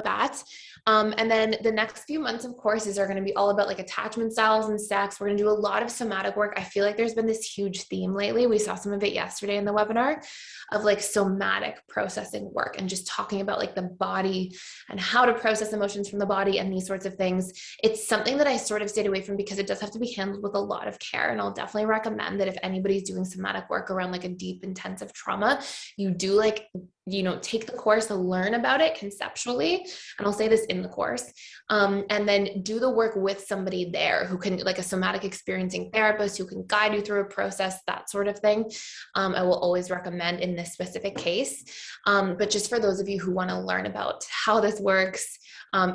that. And then the next few months of courses are going to be all about like attachment styles and sex. We're going to do a lot of somatic work. I feel like there's been this huge theme lately. We saw some of it yesterday in the webinar of like somatic processing work and just talking about like the body and how to process emotions from the body and these sorts of things. It's something that I sort of stayed away from because it does have to be handled with a lot of care. And I'll definitely recommend that if anybody's doing somatic work around like a deep, intensive trauma, you do like, you know, take the course to learn about it conceptually. And I'll say this in the course, and then do the work with somebody there who can, like a somatic experiencing therapist who can guide you through a process, that sort of thing. I will always recommend in this specific case. But just for those of you who want to learn about how this works,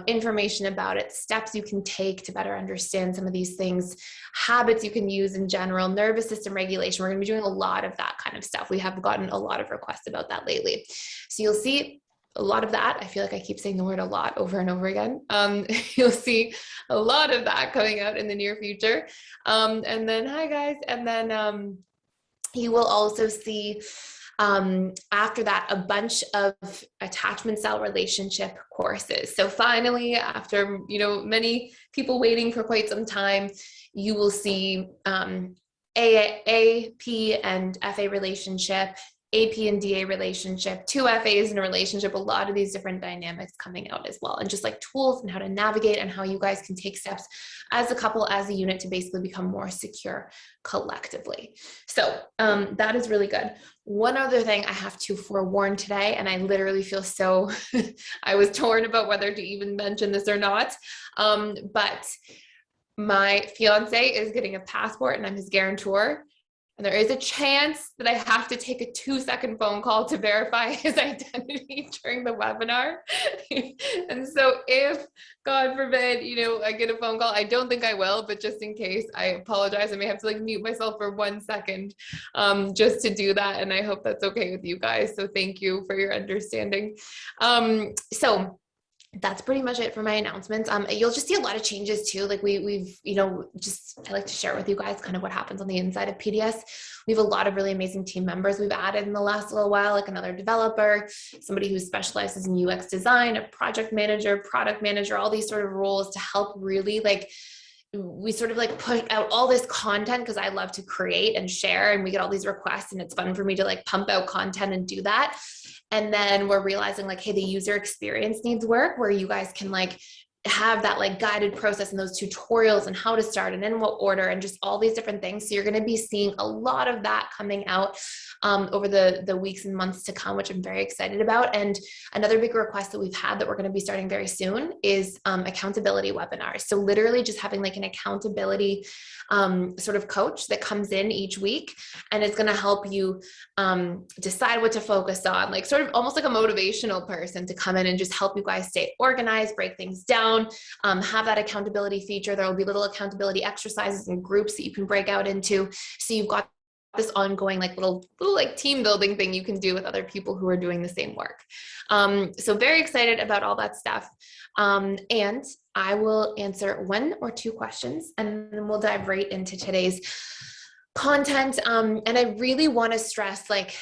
information about it, steps you can take to better understand some of these things, habits you can use in general, nervous system regulation. We're going to be doing a lot of that kind of stuff. We have gotten a lot of requests about that lately. So you'll see a lot of that. I feel like I keep saying the word a lot over and over again. You'll see a lot of that coming out in the near future. And then, hi guys. And then you will also see after that, a bunch of attachment style relationship courses. So finally, after, you know, many people waiting for quite some time, you will see AP and FA relationship, AP and DA relationship, 2 FAs in a relationship, a lot of these different dynamics coming out as well, and just like tools and how to navigate and how you guys can take steps as a couple, as a unit to basically become more secure collectively. So that is really good. One other thing I have to forewarn today, and I literally feel so, I was torn about whether to even mention this or not, but my fiance is getting a passport and I'm his guarantor. And there is a chance that I have to take a 2-second phone call to verify his identity during the webinar. And so if, God forbid, you know, I get a phone call, I don't think I will, but just in case, I apologize. I may have to like mute myself for 1 second just to do that. And I hope that's okay with you guys. So thank you for your understanding. So that's pretty much it for my announcements. You'll just see a lot of changes too. Like we've, you know, just, I like to share with you guys kind of what happens on the inside of PDS. We have a lot of really amazing team members we've added in the last little while, like another developer, somebody who specializes in UX design, a project manager, product manager, all these sort of roles to help really like, we sort of like put out all this content because I love to create and share, and we get all these requests and it's fun for me to like pump out content and do that. And then we're realizing like, hey, the user experience needs work where you guys can like have that like guided process and those tutorials and how to start and in what order and just all these different things. So you're going to be seeing a lot of that coming out over the weeks and months to come, which I'm very excited about. And another big request that we've had that we're going to be starting very soon is accountability webinars. So literally just having like an accountability sort of coach that comes in each week and it's going to help you decide what to focus on, like sort of almost like a motivational person to come in and just help you guys stay organized, break things down, have that accountability feature. There will be little accountability exercises and groups that you can break out into. So you've got this ongoing like little like team building thing you can do with other people who are doing the same work. So very excited about all that stuff. And I will answer 1 or 2 questions and then we'll dive right into today's content. And I really want to stress like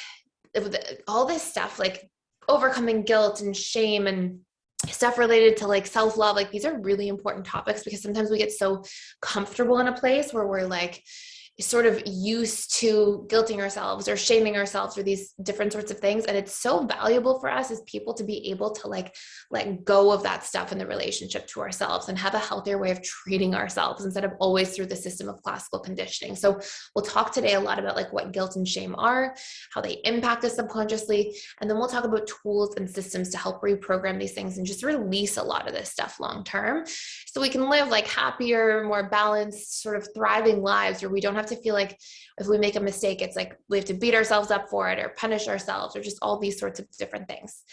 all this stuff, like overcoming guilt and shame and stuff related to like self-love. Like these are really important topics because sometimes we get so comfortable in a place where we're like sort of used to guilting ourselves or shaming ourselves or these different sorts of things. And it's so valuable for us as people to be able to like let go of that stuff in the relationship to ourselves and have a healthier way of treating ourselves instead of always through the system of classical conditioning. So we'll talk today a lot about like what guilt and shame are, how they impact us subconsciously, and then we'll talk about tools and systems to help reprogram these things and just release a lot of this stuff long term so we can live like happier, more balanced, sort of thriving lives where we don't have to feel like if we make a mistake, it's like we have to beat ourselves up for it or punish ourselves or just all these sorts of different things.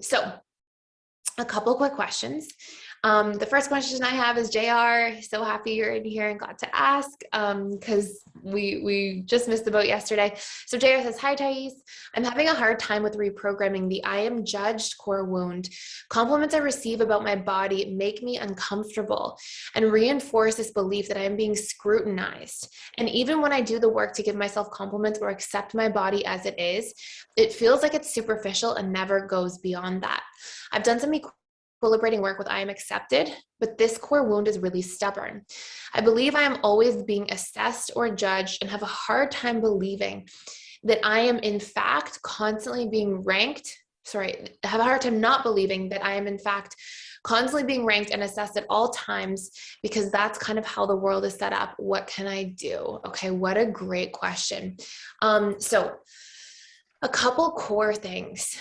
So a couple quick questions. The first question I have is JR. So happy you're in here and got to ask because we just missed the boat yesterday. So JR says, hi Thais, I'm having a hard time with reprogramming the I am judged core wound. Compliments I receive about my body make me uncomfortable and reinforce this belief that I am being scrutinized. And even when I do the work to give myself compliments or accept my body as it is, it feels like it's superficial and never goes beyond that. I've done some equilibrating work with I am accepted, but this core wound is really stubborn. I believe I am always being assessed or judged and have a hard time believing that I am in fact constantly being ranked. I have a hard time not believing that I am in fact constantly being ranked and assessed at all times, because that's kind of how the world is set up. What can I do? Okay, what a great question. So a couple core things.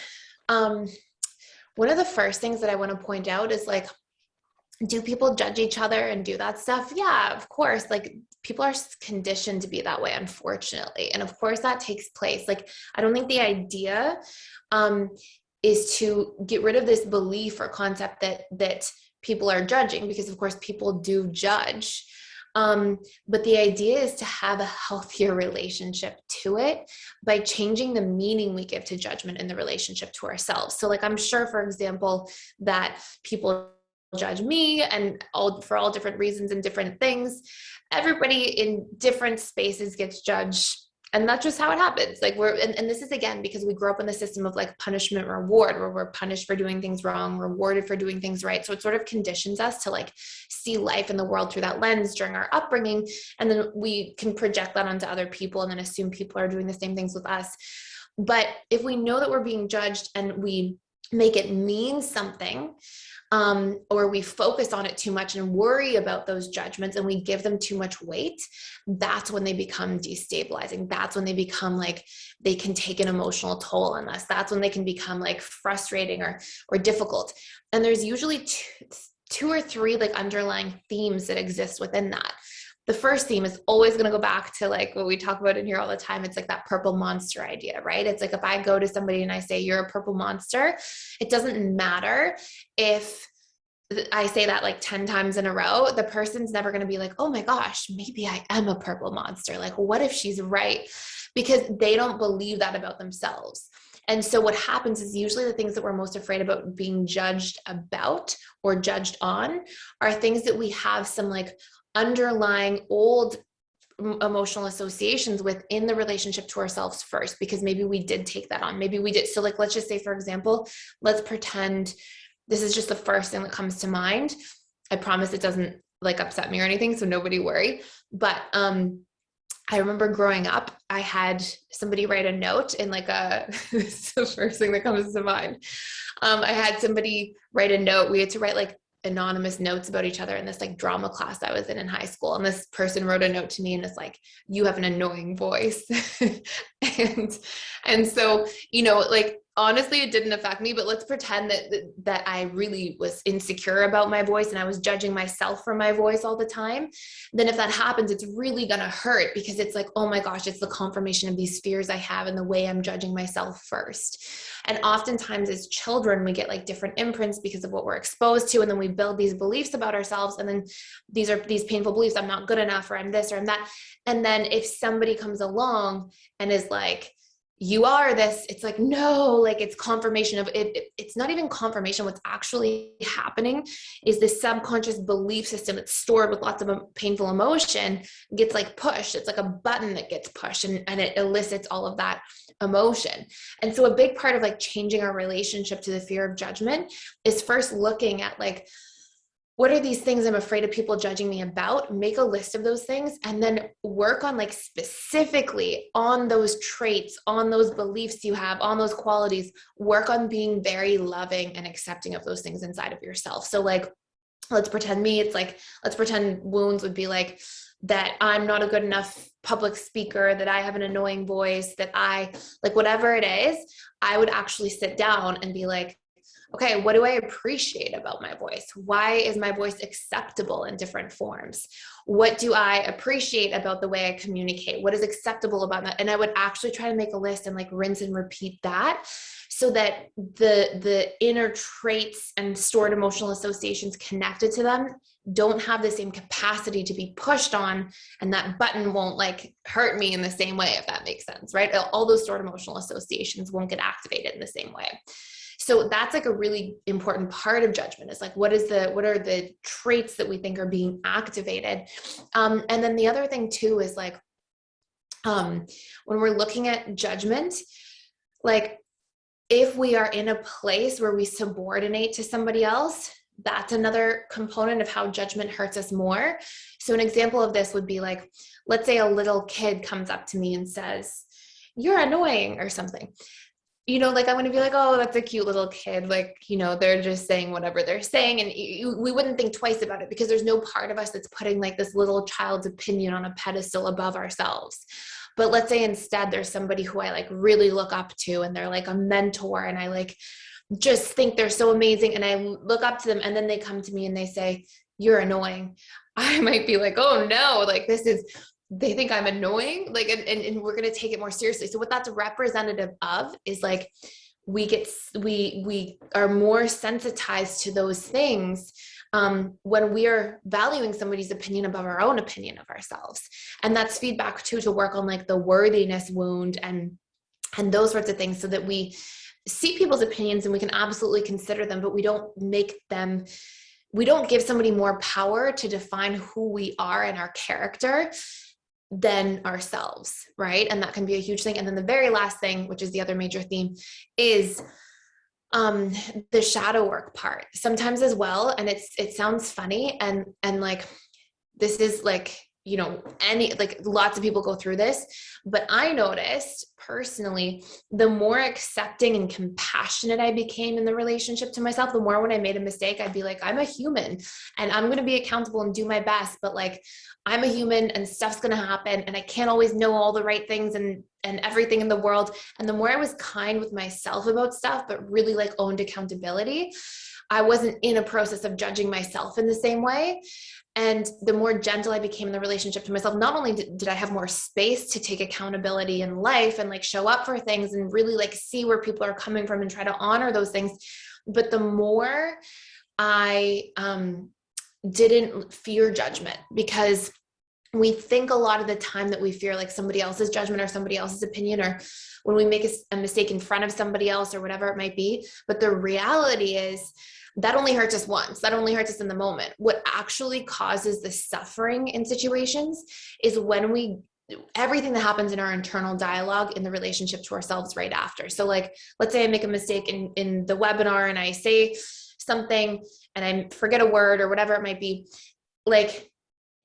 One of the first things that I want to point out is like, do people judge each other and do that stuff? Yeah, of course. Like, people are conditioned to be that way, unfortunately. And of course that takes place. Like, I don't think the idea is to get rid of this belief or concept that people are judging, because of course people do judge. But the idea is to have a healthier relationship to it by changing the meaning we give to judgment in the relationship to ourselves. So like, I'm sure, for example, that people judge me and for all different reasons and different things. Everybody in different spaces gets judged. And that's just how it happens. Like, and this is again, because we grew up in the system of like punishment reward, where we're punished for doing things wrong, rewarded for doing things right. So it sort of conditions us to like see life in the world through that lens during our upbringing. And then we can project that onto other people and then assume people are doing the same things with us. But if we know that we're being judged and we make it mean something, or we focus on it too much and worry about those judgments and we give them too much weight, that's when they become destabilizing. That's when they become like, they can take an emotional toll on us. That's when they can become like frustrating or difficult. And there's usually two or three like underlying themes that exist within that. The first theme is always going to go back to like what we talk about in here all the time. It's like that purple monster idea, right? It's like, if I go to somebody and I say, you're a purple monster, it doesn't matter if I say that like 10 times in a row, the person's never going to be like, oh my gosh, maybe I am a purple monster. Like, what if she's right? Because they don't believe that about themselves. And so what happens is usually the things that we're most afraid about being judged about or judged on are things that we have some like underlying old emotional associations within the relationship to ourselves first, because maybe we did take that on. Maybe we did. So like, let's just say, for example, let's pretend this is just the first thing that comes to mind. I promise it doesn't like upset me or anything, so nobody worry. But I remember growing up, I had somebody write a note in like this is the first thing that comes to mind. I had somebody write a note. We had to write like anonymous notes about each other in this like drama class I was in high school. And this person wrote a note to me and it's like, you have an annoying voice. and so, you know, like, honestly, it didn't affect me, but let's pretend that I really was insecure about my voice and I was judging myself for my voice all the time. Then if that happens, it's really going to hurt, because it's like, oh my gosh, it's the confirmation of these fears I have and the way I'm judging myself first. And oftentimes as children, we get like different imprints because of what we're exposed to. And then we build these beliefs about ourselves. And then these are these painful beliefs. I'm not good enough, or I'm this, or I'm that. And then if somebody comes along and is like, you are this, it's like, no, like it's confirmation of it. It's not even confirmation. What's actually happening is this subconscious belief system that's stored with lots of painful emotion gets like pushed. It's like a button that gets pushed and it elicits all of that emotion. And so a big part of like changing our relationship to the fear of judgment is first looking at like, what are these things I'm afraid of people judging me about? Make a list of those things and then work on like specifically on those traits, on those beliefs you have, on those qualities. Work on being very loving and accepting of those things inside of yourself. So like, let's pretend let's pretend wounds would be like that I'm not a good enough public speaker, that I have an annoying voice, that I like whatever it is, I would actually sit down and be like, okay, what do I appreciate about my voice? Why is my voice acceptable in different forms? What do I appreciate about the way I communicate? What is acceptable about that? And I would actually try to make a list and like rinse and repeat that, so that the inner traits and stored emotional associations connected to them don't have the same capacity to be pushed on, and that button won't like hurt me in the same way, if that makes sense, right? All those stored emotional associations won't get activated in the same way. So that's like a really important part of judgment, is like, what are the traits that we think are being activated? And then the other thing too is like, when we're looking at judgment, like if we are in a place where we subordinate to somebody else, that's another component of how judgment hurts us more. So an example of this would be like, let's say a little kid comes up to me and says, "You're annoying," or something. Like I'm going to be like, "Oh, that's a cute little kid." Like, they're just saying whatever they're saying. And we wouldn't think twice about it because there's no part of us that's putting like this little child's opinion on a pedestal above ourselves. But let's say instead there's somebody who I like really look up to and they're like a mentor and I like just think they're so amazing. And I look up to them and then they come to me and they say, "You're annoying." I might be like, "Oh no, like they think I'm annoying." Like, and we're going to take it more seriously. So what that's representative of is like, we are more sensitized to those things when we are valuing somebody's opinion above our own opinion of ourselves. And that's feedback too, to work on like the worthiness wound and those sorts of things, so that we see people's opinions and we can absolutely consider them, but we don't give somebody more power to define who we are and our character than ourselves, right? And that can be a huge thing. And then the very last thing, which is the other major theme, is the shadow work part sometimes as well. And it sounds funny and like, this is like, lots of people go through this, but I noticed personally, the more accepting and compassionate I became in the relationship to myself, the more when I made a mistake, I'd be like, I'm a human and I'm going to be accountable and do my best, but like, I'm a human and stuff's going to happen and I can't always know all the right things and everything in the world. And the more I was kind with myself about stuff, but really like owned accountability, I wasn't in a process of judging myself in the same way. And the more gentle I became in the relationship to myself, not only did I have more space to take accountability in life and like show up for things and really like see where people are coming from and try to honor those things, but the more I didn't fear judgment, because we think a lot of the time that we fear like somebody else's judgment or somebody else's opinion, or when we make a mistake in front of somebody else or whatever it might be. But the reality is that only hurts us once. That only hurts us in the moment. What actually causes the suffering in situations is when everything that happens in our internal dialogue in the relationship to ourselves right after. So like, let's say I make a mistake in the webinar and I say something and I forget a word or whatever it might be. Like,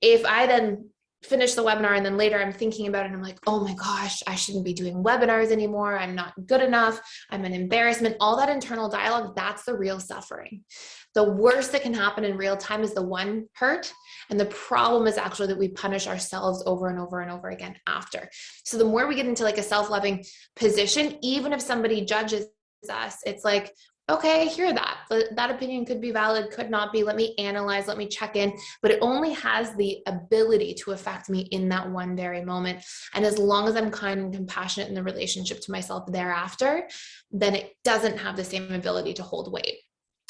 if I then finish the webinar and then later I'm thinking about it and I'm like, oh my gosh, I shouldn't be doing webinars anymore. I'm not good enough. I'm an embarrassment. All that internal dialogue, that's the real suffering. The worst that can happen in real time is the one hurt. And the problem is actually that we punish ourselves over and over and over again after. So the more we get into like a self-loving position, even if somebody judges us, it's like, okay, I hear that. That opinion could be valid, could not be. Let me analyze, let me check in. But it only has the ability to affect me in that one very moment. And as long as I'm kind and compassionate in the relationship to myself thereafter, then it doesn't have the same ability to hold weight.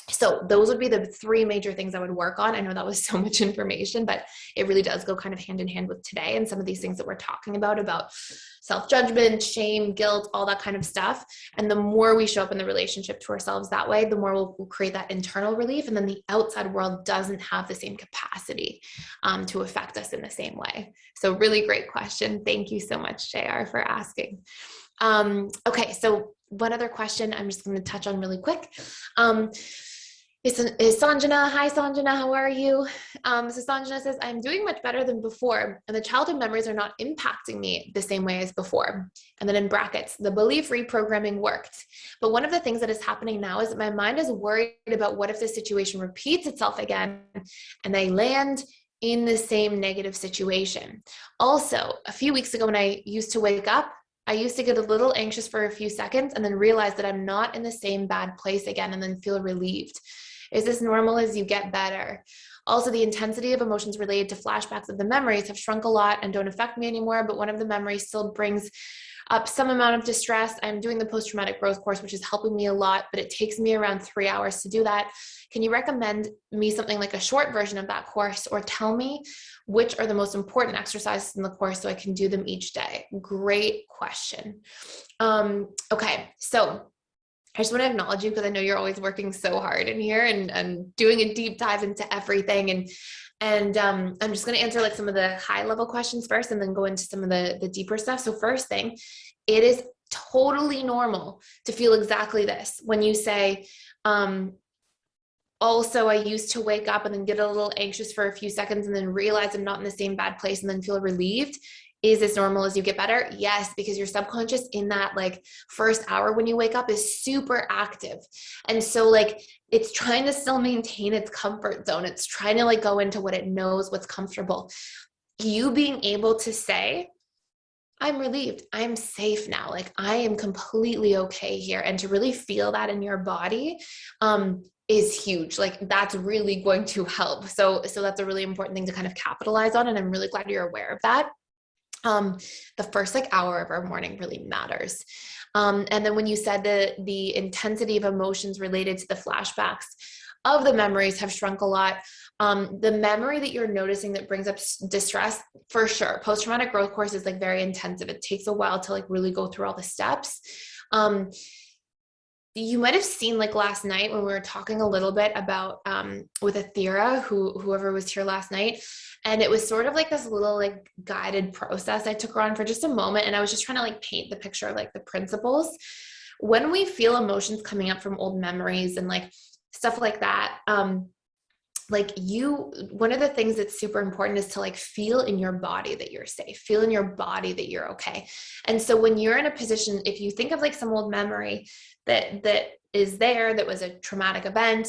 So those would be the three major things I would work on. I know that was so much information, but it really does go kind of hand in hand with today and some of these things that we're talking about self-judgment, shame, guilt, all that kind of stuff. And the more we show up in the relationship to ourselves that way, the more we'll create that internal relief. And then the outside world doesn't have the same capacity to affect us in the same way. So really great question. Thank you so much, JR, for asking. Okay, so one other question I'm just going to touch on really quick. Is Sanjana. Hi, Sanjana. How are you? So Sanjana says, I'm doing much better than before, and the childhood memories are not impacting me the same way as before. And then in brackets, the belief reprogramming worked. But one of the things that is happening now is that my mind is worried about what if this situation repeats itself again and I land in the same negative situation. Also, a few weeks ago when I used to wake up, I used to get a little anxious for a few seconds and then realize that I'm not in the same bad place again and then feel relieved. Is this normal as you get better? Also, the intensity of emotions related to flashbacks of the memories have shrunk a lot and don't affect me anymore, but one of the memories still brings up some amount of distress. I'm doing the post-traumatic growth course, which is helping me a lot, but it takes me around 3 hours to do that. Can you recommend me something like a short version of that course, or tell me which are the most important exercises in the course so I can do them each day? Great question. Okay, so I just want to acknowledge you because I know you're always working so hard in here and doing a deep dive into everything. And I'm just going to answer like some of the high level questions first and then go into some of the deeper stuff. So first thing, it is totally normal to feel exactly this. When you say, also, I used to wake up and then get a little anxious for a few seconds and then realize I'm not in the same bad place and then feel relieved. Is this normal as you get better? Yes, because your subconscious in that like first hour when you wake up is super active. And so like it's trying to still maintain its comfort zone. It's trying to like go into what it knows, what's comfortable. You being able to say, I'm relieved, I'm safe now, like I am completely okay here. And to really feel that in your body, is huge. Like that's really going to help. So that's a really important thing to kind of capitalize on. And I'm really glad you're aware of that. The first like hour of our morning really matters. And then when you said the intensity of emotions related to the flashbacks of the memories have shrunk a lot. The memory that you're noticing that brings up distress, for sure. Post-traumatic growth course is like very intensive. It takes a while to like really go through all the steps. You might have seen like last night when we were talking a little bit about with Athira, whoever was here last night. And it was sort of like this little like guided process I took her on for just a moment. And I was just trying to like paint the picture of like the principles. When we feel emotions coming up from old memories and like stuff like that, one of the things that's super important is to like feel in your body that you're safe, feel in your body that you're okay. And so when you're in a position, if you think of like some old memory that is there, that was a traumatic event,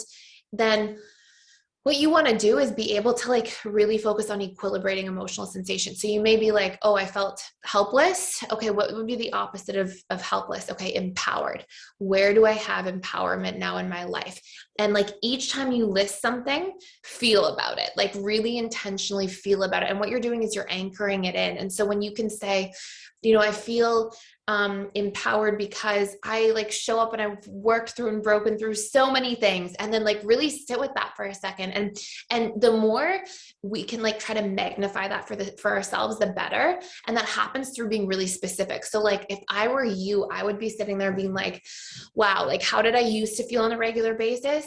then what you want to do is be able to like really focus on equilibrating emotional sensation. So you may be like, oh, I felt helpless. Okay, what would be the opposite of helpless? Okay, empowered. Where do I have empowerment now in my life? And like each time you list something, feel about it, like really intentionally feel about it. And what you're doing is you're anchoring it in. And so when you can say, I feel empowered because I like show up and I've worked through and broken through so many things, and then like really sit with that for a second. And the more we can like try to magnify that for ourselves, the better. And that happens through being really specific. So like if I were you, I would be sitting there being like, wow, like how did I used to feel on a regular basis?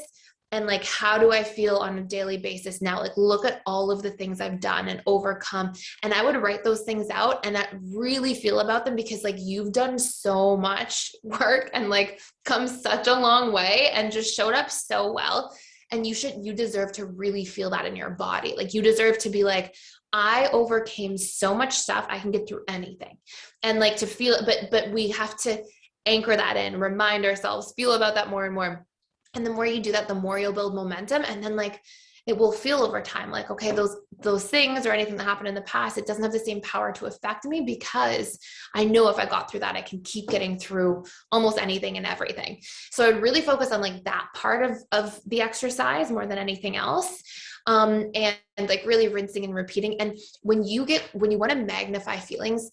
And like, how do I feel on a daily basis now? Like, look at all of the things I've done and overcome. And I would write those things out and I really feel about them, because like you've done so much work and like come such a long way and just showed up so well. And you deserve to really feel that in your body. Like you deserve to be like, I overcame so much stuff. I can get through anything. And like to feel it, but we have to anchor that in, remind ourselves, feel about that more and more. And the more you do that, the more you'll build momentum. And then like, it will feel over time like, okay, those things or anything that happened in the past, it doesn't have the same power to affect me, because I know if I got through that, I can keep getting through almost anything and everything. So I'd really focus on like that part of the exercise more than anything else. And like really rinsing and repeating. And when you want to magnify feelings,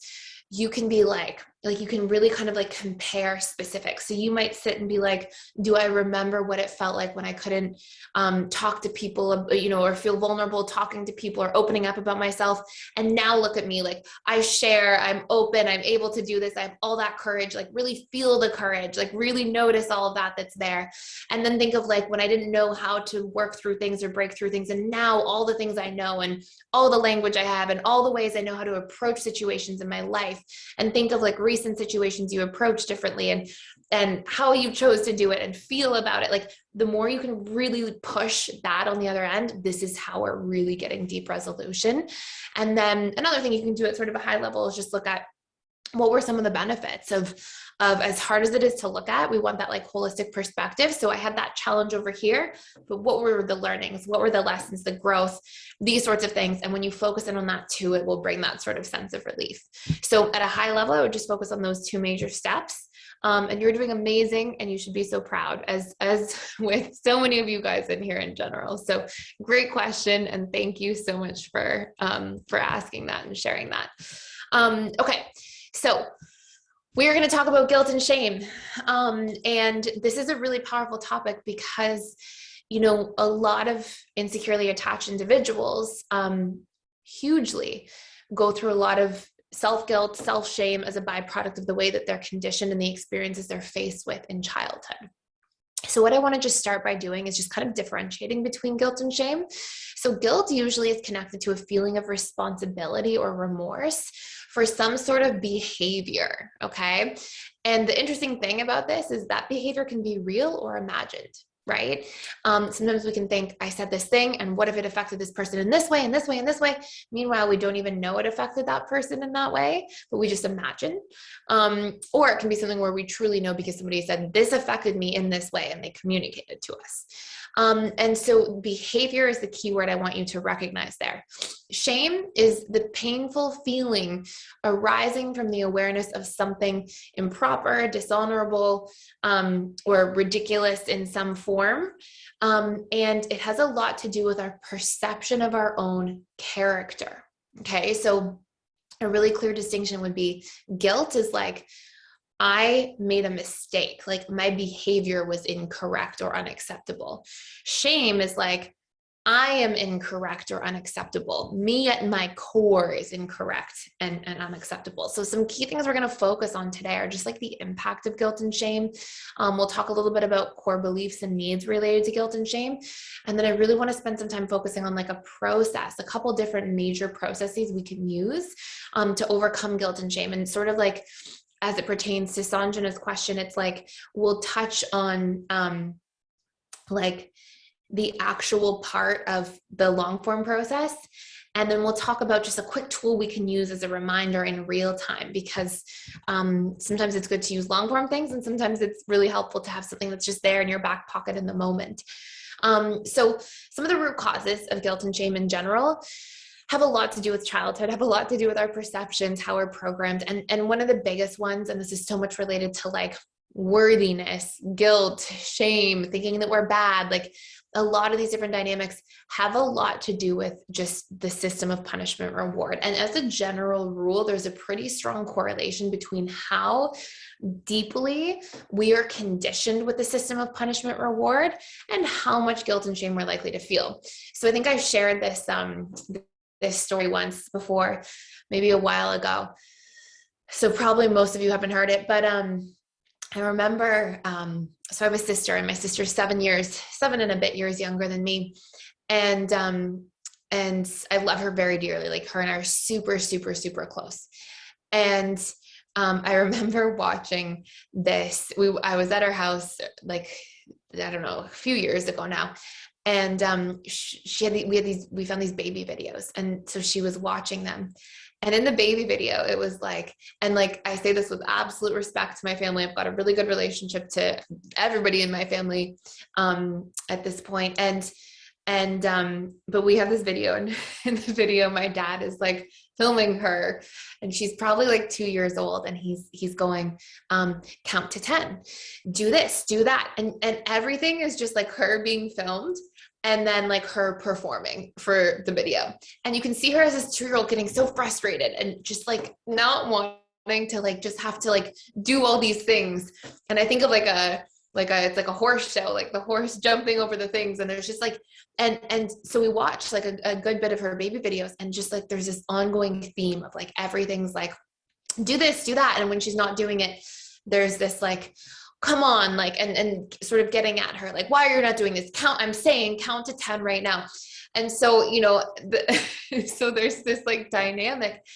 you can be like you can really kind of like compare specifics. So you might sit and be like, do I remember what it felt like when I couldn't talk to people, or feel vulnerable talking to people or opening up about myself? And now look at me, like I share, I'm open, I'm able to do this. I have all that courage, like really feel the courage, like really notice all of that that's there. And then think of like when I didn't know how to work through things or break through things. And now all the things I know and all the language I have and all the ways I know how to approach situations in my life. And think of like recent situations you approach differently and how you chose to do it and feel about it. Like the more you can really push that on the other end, this is how we're really getting deep resolution. And then another thing you can do at sort of a high level is just look at what were some of the benefits of as hard as it is to look at, we want that like holistic perspective. So I had that challenge over here, but what were the learnings? What were the lessons, the growth, these sorts of things? And when you focus in on that too, it will bring that sort of sense of relief. So at a high level, I would just focus on those two major steps. And you're doing amazing, and you should be so proud, as with so many of you guys in here in general. So great question. And thank you so much for asking that and sharing that. Okay. So we're going to talk about guilt and shame. And this is a really powerful topic because, a lot of insecurely attached individuals hugely go through a lot of self-guilt, self-shame as a byproduct of the way that they're conditioned and the experiences they're faced with in childhood. So what I want to just start by doing is just kind of differentiating between guilt and shame. So guilt usually is connected to a feeling of responsibility or remorse for some sort of behavior, okay? And the interesting thing about this is that behavior can be real or imagined, right? Sometimes we can think, I said this thing, and what if it affected this person in this way, and this way, and this way? Meanwhile, we don't even know it affected that person in that way, but we just imagine. Or it can be something where we truly know because somebody said, this affected me in this way, and they communicated to us. And so behavior is the key word I want you to recognize there. Shame is the painful feeling arising from the awareness of something improper, dishonorable, or ridiculous in some form. And it has a lot to do with our perception of our own character. Okay, so a really clear distinction would be guilt is like, I made a mistake, like my behavior was incorrect or unacceptable. Shame is like, I am incorrect or unacceptable. Me at my core is incorrect and unacceptable. So some key things we're going to focus on today are just like the impact of guilt and shame. We'll talk a little bit about core beliefs and needs related to guilt and shame. And then I really want to spend some time focusing on like a process, a couple different major processes we can use to overcome guilt and shame. And sort of like, as it pertains to Sanjana's question, it's like, we'll touch on like the actual part of the long form process. And then we'll talk about just a quick tool we can use as a reminder in real time, because sometimes it's good to use long form things, and sometimes it's really helpful to have something that's just there in your back pocket in the moment. So some of the root causes of guilt and shame in general have a lot to do with childhood, have a lot to do with our perceptions, how we're programmed. And one of the biggest ones, and this is so much related to like worthiness, guilt, shame, thinking that we're bad, like a lot of these different dynamics have a lot to do with just the system of punishment reward. And as a general rule, there's a pretty strong correlation between how deeply we are conditioned with the system of punishment reward and how much guilt and shame we're likely to feel. So I think I shared this story once before, maybe a while ago. So probably most of you haven't heard it, but I remember, so I have a sister, and my sister's 7 and a bit years younger than me. And I love her very dearly. Like her and I are super, super, super close. And I remember watching this. I was at her house, like, I don't know, a few years ago now. And we found these baby videos. And so she was watching them. And in the baby video, it was like, and like, I say this with absolute respect to my family. I've got a really good relationship to everybody in my family at this point. But we have this video, and in the video, my dad is like filming her, and she's probably like 2 years old, and he's going, count to 10, do this, do that. And everything is just like her being filmed, and then like her performing for the video. And you can see her as this 2-year-old getting so frustrated and just like not wanting to like just have to like do all these things. And I think of it's like a horse show, like the horse jumping over the things. And there's just like, and so we watched like a good bit of her baby videos, and just like, there's this ongoing theme of like, everything's like, do this, do that. And when she's not doing it, there's this like, come on, like, and sort of getting at her, like, why are you not doing this? I'm saying count to 10 right now. And so, so there's this like dynamic.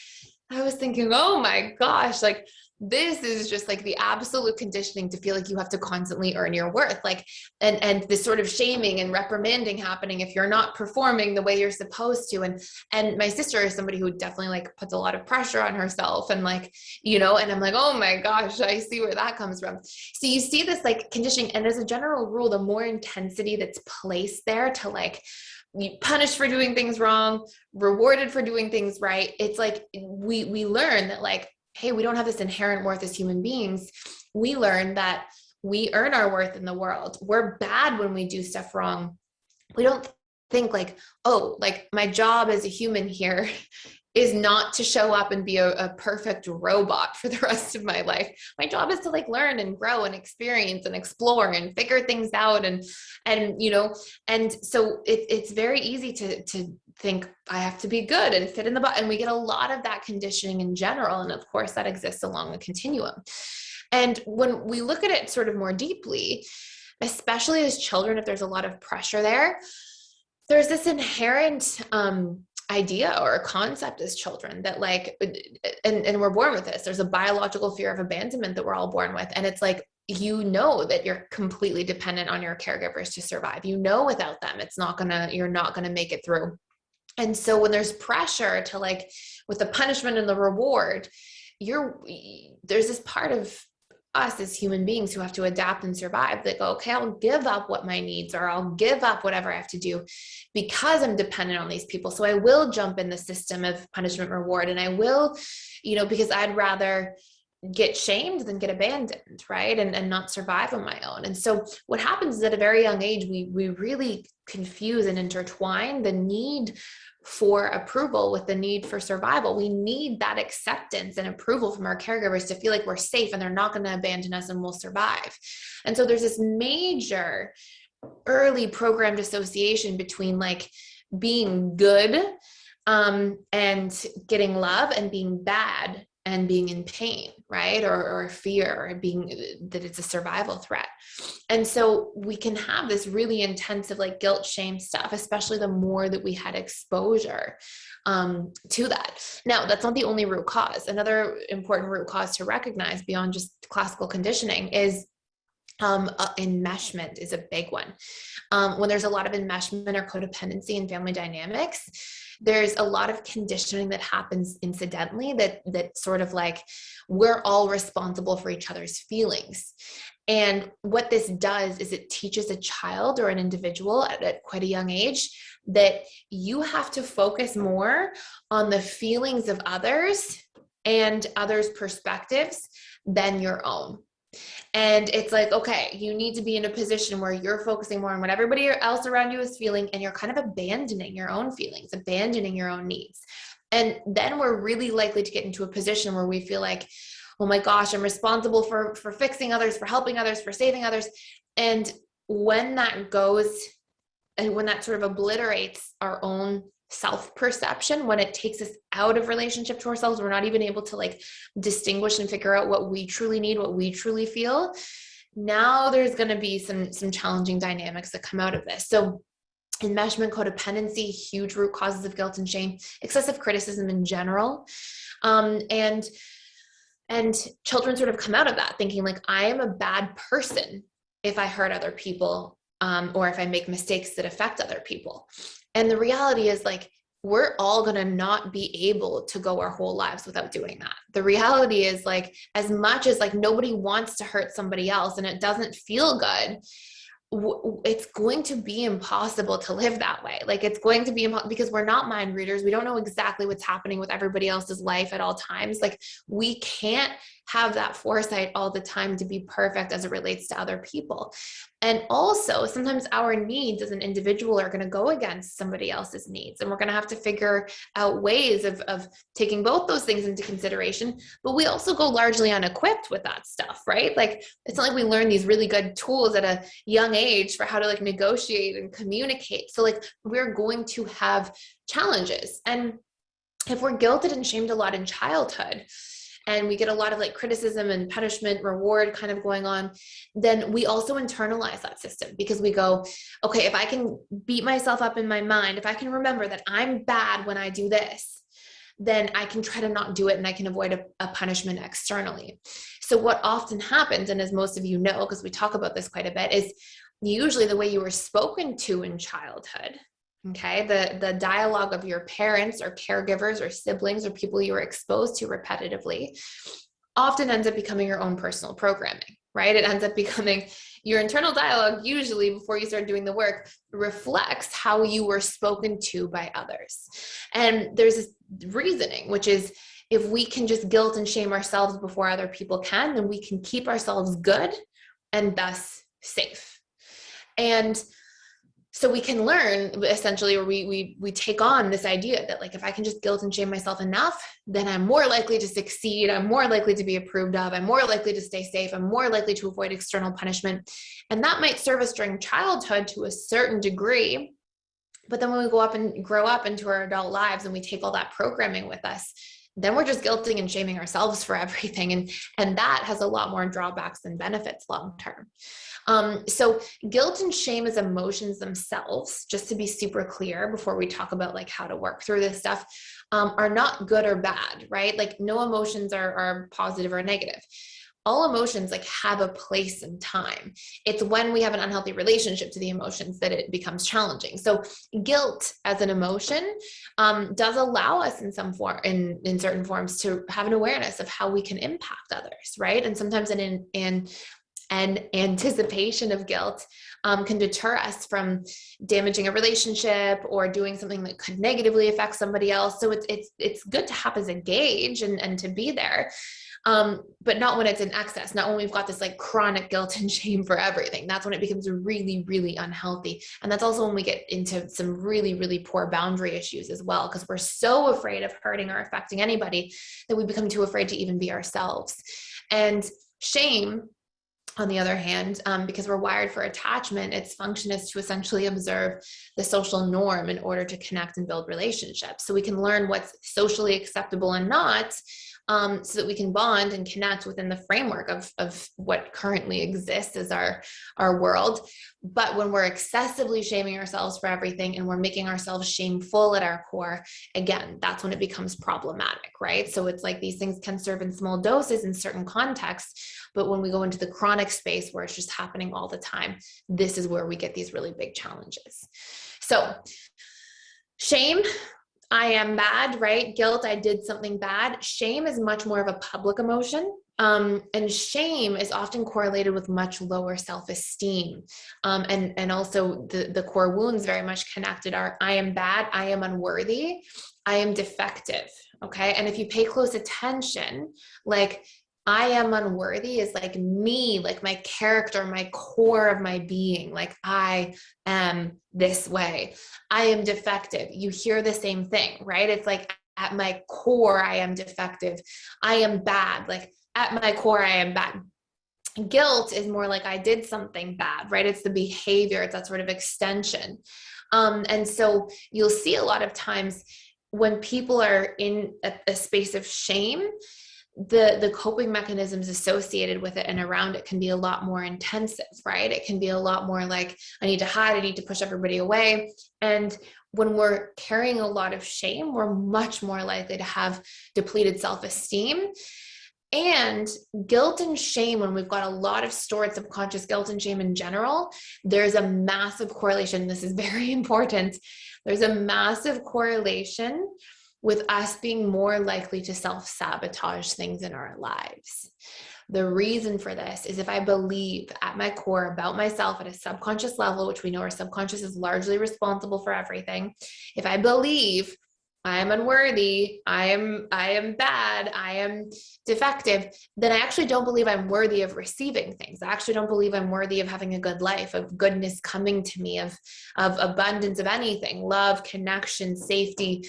I was thinking, oh my gosh, like, this is just like the absolute conditioning to feel like you have to constantly earn your worth, like, and this sort of shaming and reprimanding happening if you're not performing the way you're supposed to. And my sister is somebody who definitely like puts a lot of pressure on herself, and like, and I'm like, oh my gosh, I see where that comes from. So you see this like conditioning, and as a general rule, the more intensity that's placed there to like, you punished for doing things wrong, rewarded for doing things right. It's like, we learn that like, hey, we don't have this inherent worth as human beings. We learn that we earn our worth in the world. We're bad when we do stuff wrong. We don't think like, oh, like my job as a human here is not to show up and be a perfect robot for the rest of my life. My job is to like learn and grow and experience and explore and figure things out. And so it's very easy to think I have to be good and fit in the box. And we get a lot of that conditioning in general. And of course that exists along the continuum. And when we look at it sort of more deeply, especially as children, if there's a lot of pressure there, there's this inherent idea or a concept as children that like, and we're born with this, there's a biological fear of abandonment that we're all born with. And it's like, you know that you're completely dependent on your caregivers to survive. You know, without them, you're not gonna make it through. And so when there's pressure to like, with the punishment and the reward, there's this part of us as human beings who have to adapt and survive. They go, okay, I'll give up what my needs are. I'll give up whatever I have to do because I'm dependent on these people. So I will jump in the system of punishment reward. And I will, because I'd rather get shamed than get abandoned, right? And not survive on my own. And so what happens is at a very young age, we really confuse and intertwine the need for approval with the need for survival. We need that acceptance and approval from our caregivers to feel like we're safe and they're not going to abandon us and we'll survive. And so there's this major early programmed association between like being good and getting love and being bad and being in pain, right? Or fear, or being that it's a survival threat. And so we can have this really intensive like guilt, shame stuff, especially the more that we had exposure to that. Now, that's not the only root cause. Another important root cause to recognize beyond just classical conditioning is enmeshment is a big one. When there's a lot of enmeshment or codependency in family dynamics, there's a lot of conditioning that happens incidentally that sort of like, we're all responsible for each other's feelings. And what this does is it teaches a child or an individual at quite a young age that you have to focus more on the feelings of others and others' perspectives than your own. And it's like, okay, you need to be in a position where you're focusing more on what everybody else around you is feeling, and you're kind of abandoning your own feelings, abandoning your own needs. And then we're really likely to get into a position where we feel like, oh my gosh, I'm responsible for fixing others, for helping others, for saving others. And when that goes, and when that sort of obliterates our own self-perception, when it takes us out of relationship to ourselves, we're not even able to like distinguish and figure out what we truly need, what we truly feel. Now there's going to be some challenging dynamics that come out of this. So enmeshment, codependency, huge root causes of guilt and shame, excessive criticism in general. And children sort of come out of that thinking like, I am a bad person if I hurt other people, or if I make mistakes that affect other people. And the reality is like, we're all going to not be able to go our whole lives without doing that. The reality is like, as much as like nobody wants to hurt somebody else and it doesn't feel good, it's going to be impossible to live that way. Like it's going to be because we're not mind readers. We don't know exactly what's happening with everybody else's life at all times. Like we can't have that foresight all the time to be perfect as it relates to other people. And also sometimes our needs as an individual are going to go against somebody else's needs. And we're going to have to figure out ways of taking both those things into consideration, but we also go largely unequipped with that stuff, right? Like it's not like we learn these really good tools at a young age for how to like negotiate and communicate. So like we're going to have challenges. And if we're guilted and shamed a lot in childhood, and we get a lot of like criticism and punishment, reward kind of going on, then we also internalize that system because we go, okay, if I can beat myself up in my mind, if I can remember that I'm bad when I do this, then I can try to not do it and I can avoid a punishment externally. So what often happens, and as most of you know, because we talk about this quite a bit, is usually the way you were spoken to in childhood. Okay, the dialogue of your parents or caregivers or siblings or people you were exposed to repetitively often ends up becoming your own personal programming, right? It ends up becoming your internal dialogue, usually before you start doing the work, reflects how you were spoken to by others. And there's this reasoning, which is if we can just guilt and shame ourselves before other people can, then we can keep ourselves good and thus safe. And so we can learn essentially, or we take on this idea that like, if I can just guilt and shame myself enough, then I'm more likely to succeed. I'm more likely to be approved of. I'm more likely to stay safe. I'm more likely to avoid external punishment. And that might serve us during childhood to a certain degree. But then when we go up and grow up into our adult lives and we take all that programming with us, then we're just guilting and shaming ourselves for everything. And that has a lot more drawbacks than benefits long-term. So guilt and shame as emotions themselves, just to be super clear before we talk about like how to work through this stuff, are not good or bad, right? Like no emotions are positive or negative. All emotions like have a place and time. It's when we have an unhealthy relationship to the emotions that it becomes challenging. So guilt as an emotion does allow us in some form, in certain forms, to have an awareness of how we can impact others, right? And sometimes an anticipation of guilt can deter us from damaging a relationship or doing something that could negatively affect somebody else. So it's good to have as a gauge and to be there. But not when it's in excess, not when we've got this like chronic guilt and shame for everything. That's when it becomes really, really unhealthy. And that's also when we get into some really, really poor boundary issues as well, because we're so afraid of hurting or affecting anybody that we become too afraid to even be ourselves. And shame, on the other hand, because we're wired for attachment, its function is to essentially observe the social norm in order to connect and build relationships. So we can learn what's socially acceptable and not, so that we can bond and connect within the framework of what currently exists as our world. But when we're excessively shaming ourselves for everything and we're making ourselves shameful at our core, again, that's when it becomes problematic, right? So it's like these things can serve in small doses in certain contexts, but when we go into the chronic space where it's just happening all the time, this is where we get these really big challenges. So shame, I am bad, right? Guilt, I did something bad. Shame is much more of a public emotion. And shame is often correlated with much lower self-esteem. And also the core wounds very much connected are, I am bad, I am unworthy, I am defective. Okay. And if you pay close attention, like I am unworthy is like me, like my character, my core of my being, like I am this way. I am defective. You hear the same thing, right? It's like at my core, I am defective. I am bad. Like at my core, I am bad. Guilt is more like I did something bad, right? It's the behavior. It's that sort of extension. And so you'll see a lot of times when people are in a space of shame, the coping mechanisms associated with it and around it can be a lot more intensive, right? It can be a lot more like, I need to hide, I need to push everybody away. And when we're carrying a lot of shame, we're much more likely to have depleted self-esteem. And guilt and shame, when we've got a lot of stored subconscious guilt and shame in general, there's a massive correlation. This is very important. There's a massive correlation with us being more likely to self-sabotage things in our lives. The reason for this is if I believe at my core about myself at a subconscious level, which we know our subconscious is largely responsible for everything. If I believe I am unworthy, I am bad, I am defective, then I actually don't believe I'm worthy of receiving things. I actually don't believe I'm worthy of having a good life, of goodness coming to me, of abundance of anything, love, connection, safety,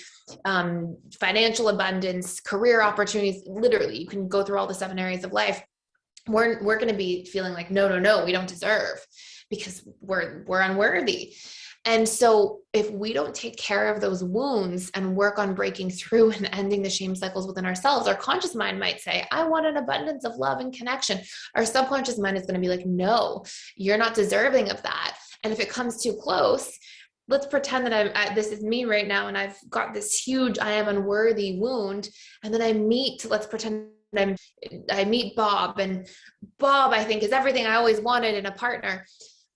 financial abundance, career opportunities. Literally, you can go through all the 7 areas of life. We're going to be feeling like, no, we don't deserve because we're unworthy. And so if we don't take care of those wounds and work on breaking through and ending the shame cycles within ourselves, our conscious mind might say, I want an abundance of love and connection. Our subconscious mind is going to be like, no, you're not deserving of that. And if it comes too close, let's pretend that this is me right now and I've got this huge I am unworthy wound. And then let's pretend I meet Bob, and Bob, I think, is everything I always wanted in a partner.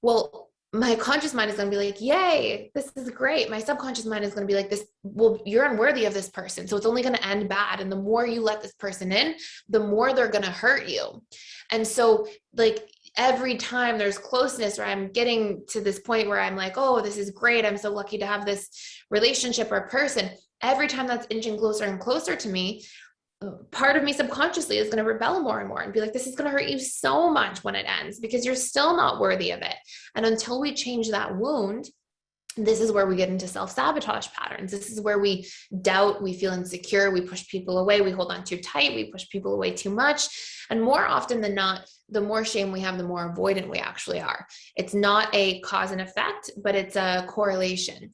Well, my conscious mind is going to be like, yay, this is great. My subconscious mind is going to be like this, well, you're unworthy of this person. So it's only going to end bad. And the more you let this person in, the more they're going to hurt you. And so like every time there's closeness, or I'm getting to this point where I'm like, oh, this is great, I'm so lucky to have this relationship or person. Every time that's inching closer and closer to me, part of me subconsciously is going to rebel more and more and be like, this is going to hurt you so much when it ends because you're still not worthy of it. And until we change that wound, this is where we get into self-sabotage patterns. This is where we doubt, we feel insecure, we push people away, we hold on too tight, we push people away too much. And more often than not, the more shame we have, the more avoidant we actually are. It's not a cause and effect, but it's a correlation.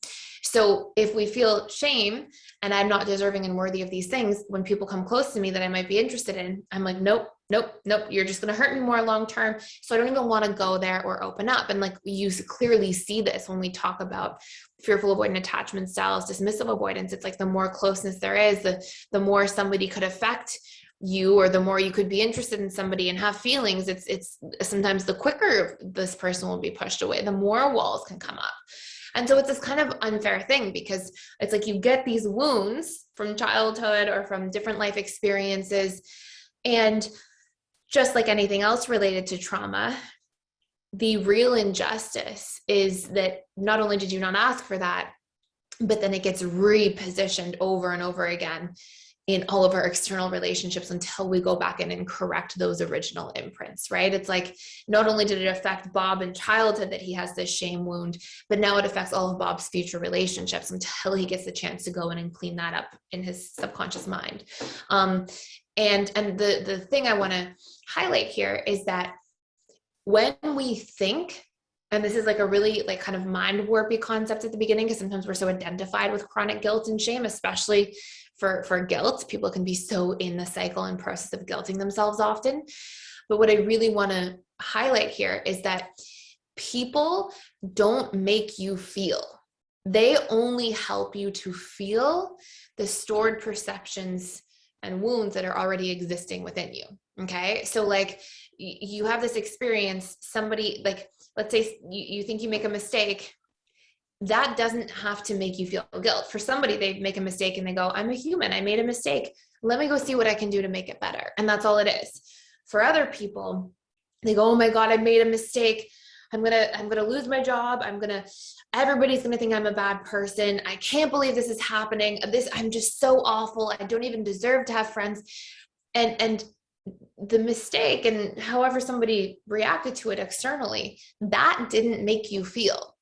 So if we feel shame and I'm not deserving and worthy of these things, when people come close to me that I might be interested in, I'm like, nope, nope, nope, you're just going to hurt me more long-term. So I don't even want to go there or open up. And like, you clearly see this when we talk about fearful avoidant attachment styles, dismissive avoidance. It's like the more closeness there is, the more somebody could affect you, or the more you could be interested in somebody and have feelings. It's sometimes the quicker this person will be pushed away, the more walls can come up. And so it's this kind of unfair thing, because it's like you get these wounds from childhood or from different life experiences. And just like anything else related to trauma, the real injustice is that not only did you not ask for that, but then it gets repositioned over and over again in all of our external relationships until we go back in and correct those original imprints, right? It's like, not only did it affect Bob in childhood that he has this shame wound, but now it affects all of Bob's future relationships until he gets the chance to go in and clean that up in his subconscious mind. And the thing I want to highlight here is that when we think, and this is like a really like kind of mind warpy concept at the beginning, because sometimes we're so identified with chronic guilt and shame, especially for guilt. People can be so in the cycle and process of guilting themselves often. But what I really want to highlight here is that people don't make you feel. They only help you to feel the stored perceptions and wounds that are already existing within you. Okay. So like you have this experience, somebody, like, let's say you think you make a mistake. That doesn't have to make you feel guilt. For somebody, they make a mistake and they go, I'm a human, I made a mistake. Let me go see what I can do to make it better. And that's all it is. For other people, they go, oh my God, I made a mistake. I'm going to lose my job. Everybody's going to think I'm a bad person. I can't believe this is happening. I'm just so awful. I don't even deserve to have friends. And the mistake, and however somebody reacted to it externally, that didn't make you feel.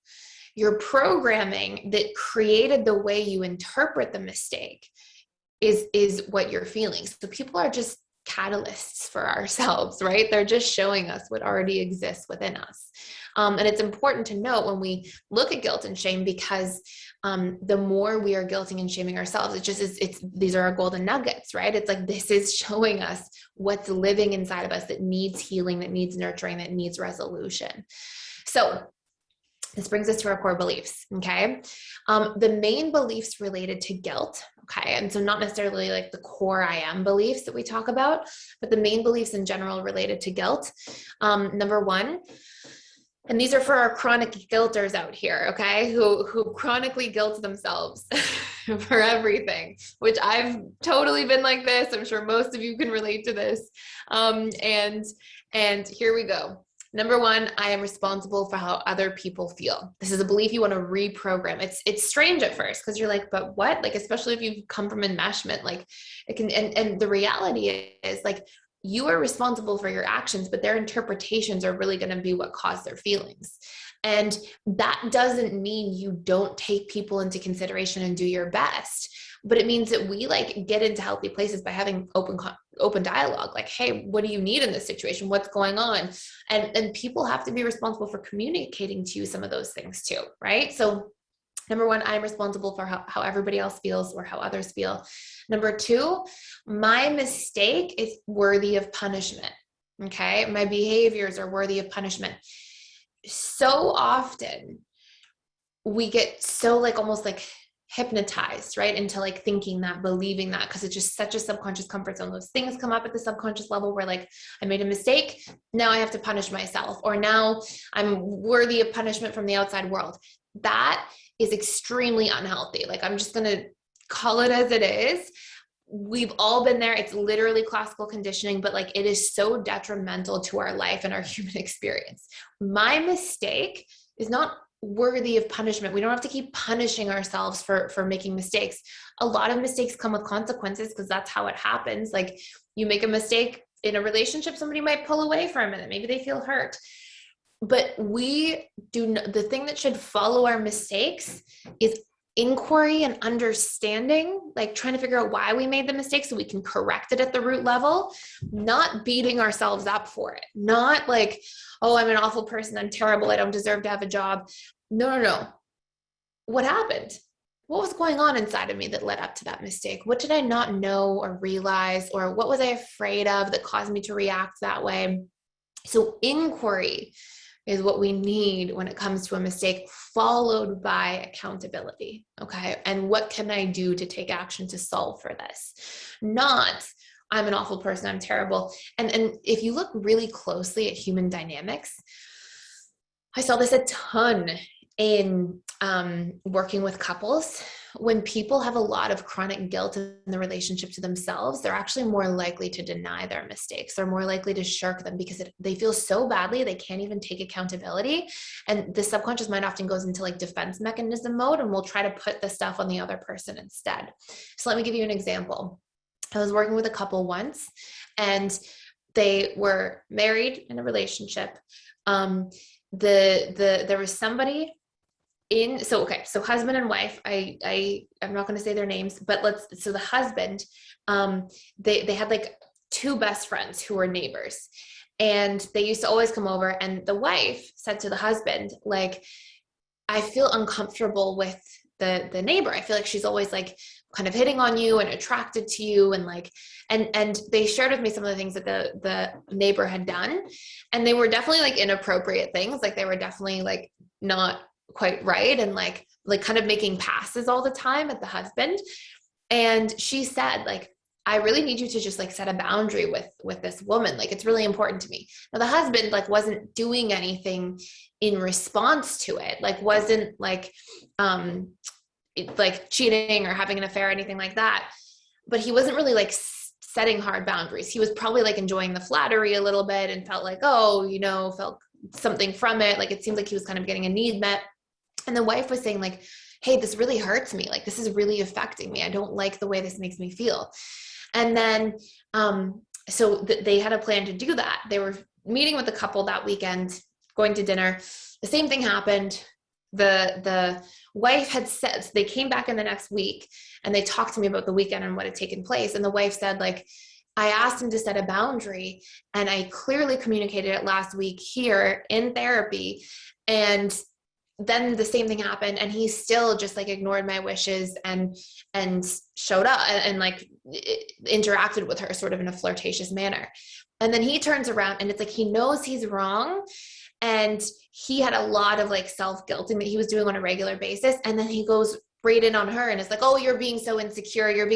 Your programming that created the way you interpret the mistake is what you're feeling. So people are just catalysts for ourselves, right? They're just showing us what already exists within us. And it's important to note when we look at guilt and shame, because the more we are guilting and shaming ourselves, these are our golden nuggets, right? It's like, this is showing us what's living inside of us that needs healing, that needs nurturing, that needs resolution. So this brings us to our core beliefs, okay? The main beliefs related to guilt, okay? And so not necessarily like the core I am beliefs that we talk about, but the main beliefs in general related to guilt. Number one, and these are for our chronic guilters out here, okay? Who chronically guilt themselves for everything, which I've totally been like this. I'm sure most of you can relate to this. And here we go. Number one, I am responsible for how other people feel. This is a belief you want to reprogram. It's strange at first because you're like, but what? Like, especially if you've come from enmeshment, like it can, and the reality is like, you are responsible for your actions, but their interpretations are really going to be what caused their feelings. And that doesn't mean you don't take people into consideration and do your best, but it means that we like get into healthy places by having open dialogue. Like, hey, what do you need in this situation? What's going on? And people have to be responsible for communicating to you some of those things too, right? So number one, I'm responsible for how everybody else feels or how others feel. Number two, my mistake is worthy of punishment. Okay. My behaviors are worthy of punishment. So often we get so like almost like hypnotized, right? Into like thinking that, believing that, because it's just such a subconscious comfort zone. Those things come up at the subconscious level where like, I made a mistake. Now I have to punish myself, or now I'm worthy of punishment from the outside world. That is extremely unhealthy. Like, I'm just going to call it as it is. We've all been there. It's literally classical conditioning, but like it is so detrimental to our life and our human experience. My mistake is not worthy of punishment. We don't have to keep punishing ourselves for making mistakes. A lot of mistakes come with consequences because that's how it happens. Like, you make a mistake in a relationship, somebody might pull away for a minute. Maybe they feel hurt. But the thing that should follow our mistakes is inquiry and understanding, like trying to figure out why we made the mistake so we can correct it at the root level, not beating ourselves up for it. Not like, oh, I'm an awful person, I'm terrible, I don't deserve to have a job. No. What happened? what was going on inside of me that led up to that mistake? What did I not know or realize, or what was I afraid of that caused me to react that way? So inquiry is what we need when it comes to a mistake, followed by accountability. Okay. And what can I do to take action to solve for this? Not, I'm an awful person, I'm terrible. And if you look really closely at human dynamics, I saw this a ton in working with couples. When people have a lot of chronic guilt in the relationship to themselves, they're actually more likely to deny their mistakes. They're more likely to shirk them because they feel so badly they can't even take accountability. And the subconscious mind often goes into like defense mechanism mode, and will try to put the stuff on the other person instead. So let me give you an example. I was working with a couple once, and they were married in a relationship. There was somebody in, so husband and wife, I'm not going to say their names, but so the husband, they had like two best friends who were neighbors, and they used to always come over, and the wife said to the husband, like, I feel uncomfortable with the neighbor. I feel like she's always like kind of hitting on you and attracted to you, and like, and they shared with me some of the things that the neighbor had done, and they were definitely like inappropriate things. Like they were definitely like not quite right, and like kind of making passes all the time at the husband. And she said, like, I really need you to just like set a boundary with this woman. Like, it's really important to me. Now the husband like wasn't doing anything in response to it, like wasn't like cheating or having an affair or anything like that, but he wasn't really like setting hard boundaries. He was probably like enjoying the flattery a little bit and felt like, oh, felt something from it. Like it seemed like he was kind of getting a need met. And the wife was saying like, hey, this really hurts me. Like, this is really affecting me. I don't like the way this makes me feel. And then, they had a plan to do that. They were meeting with a couple that weekend, going to dinner. The same thing happened. The wife had said, so they came back in the next week and they talked to me about the weekend and what had taken place. And the wife said, like, I asked him to set a boundary, and I clearly communicated it last week here in therapy. And then the same thing happened, and he still just like ignored my wishes and showed up and like interacted with her sort of in a flirtatious manner. And then he turns around, and it's like he knows he's wrong, and he had a lot of like self-guilting that he was doing on a regular basis. And then he goes right in on her and it's like, oh, you're being so insecure.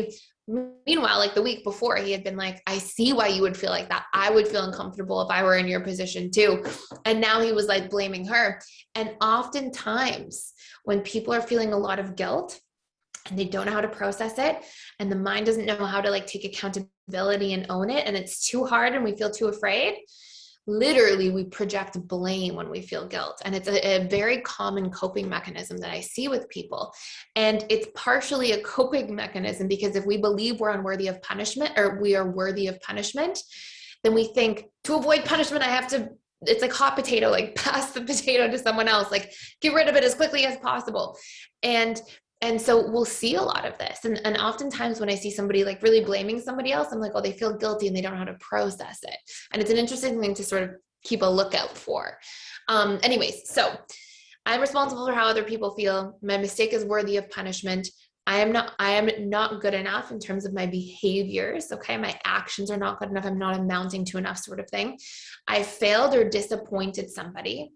Meanwhile, like the week before, he had been like, I see why you would feel like that. I would feel uncomfortable if I were in your position too. And now he was like blaming her. And oftentimes when people are feeling a lot of guilt and they don't know how to process it, and the mind doesn't know how to like take accountability and own it, and it's too hard and we feel too afraid, literally we project blame when we feel guilt. And it's a very common coping mechanism that I see with people. And it's partially a coping mechanism because if we believe we're unworthy of punishment, or we are worthy of punishment, then we think, to avoid punishment, I have to, it's like hot potato, like pass the potato to someone else, like get rid of it as quickly as possible. And so we'll see a lot of this. And oftentimes when I see somebody like really blaming somebody else, I'm like, oh, they feel guilty and they don't know how to process it. And it's an interesting thing to sort of keep a lookout for. Anyways, so I'm responsible for how other people feel. My mistake is worthy of punishment. I am not good enough in terms of my behaviors. Okay. My actions are not good enough. I'm not amounting to enough, sort of thing. I failed or disappointed somebody.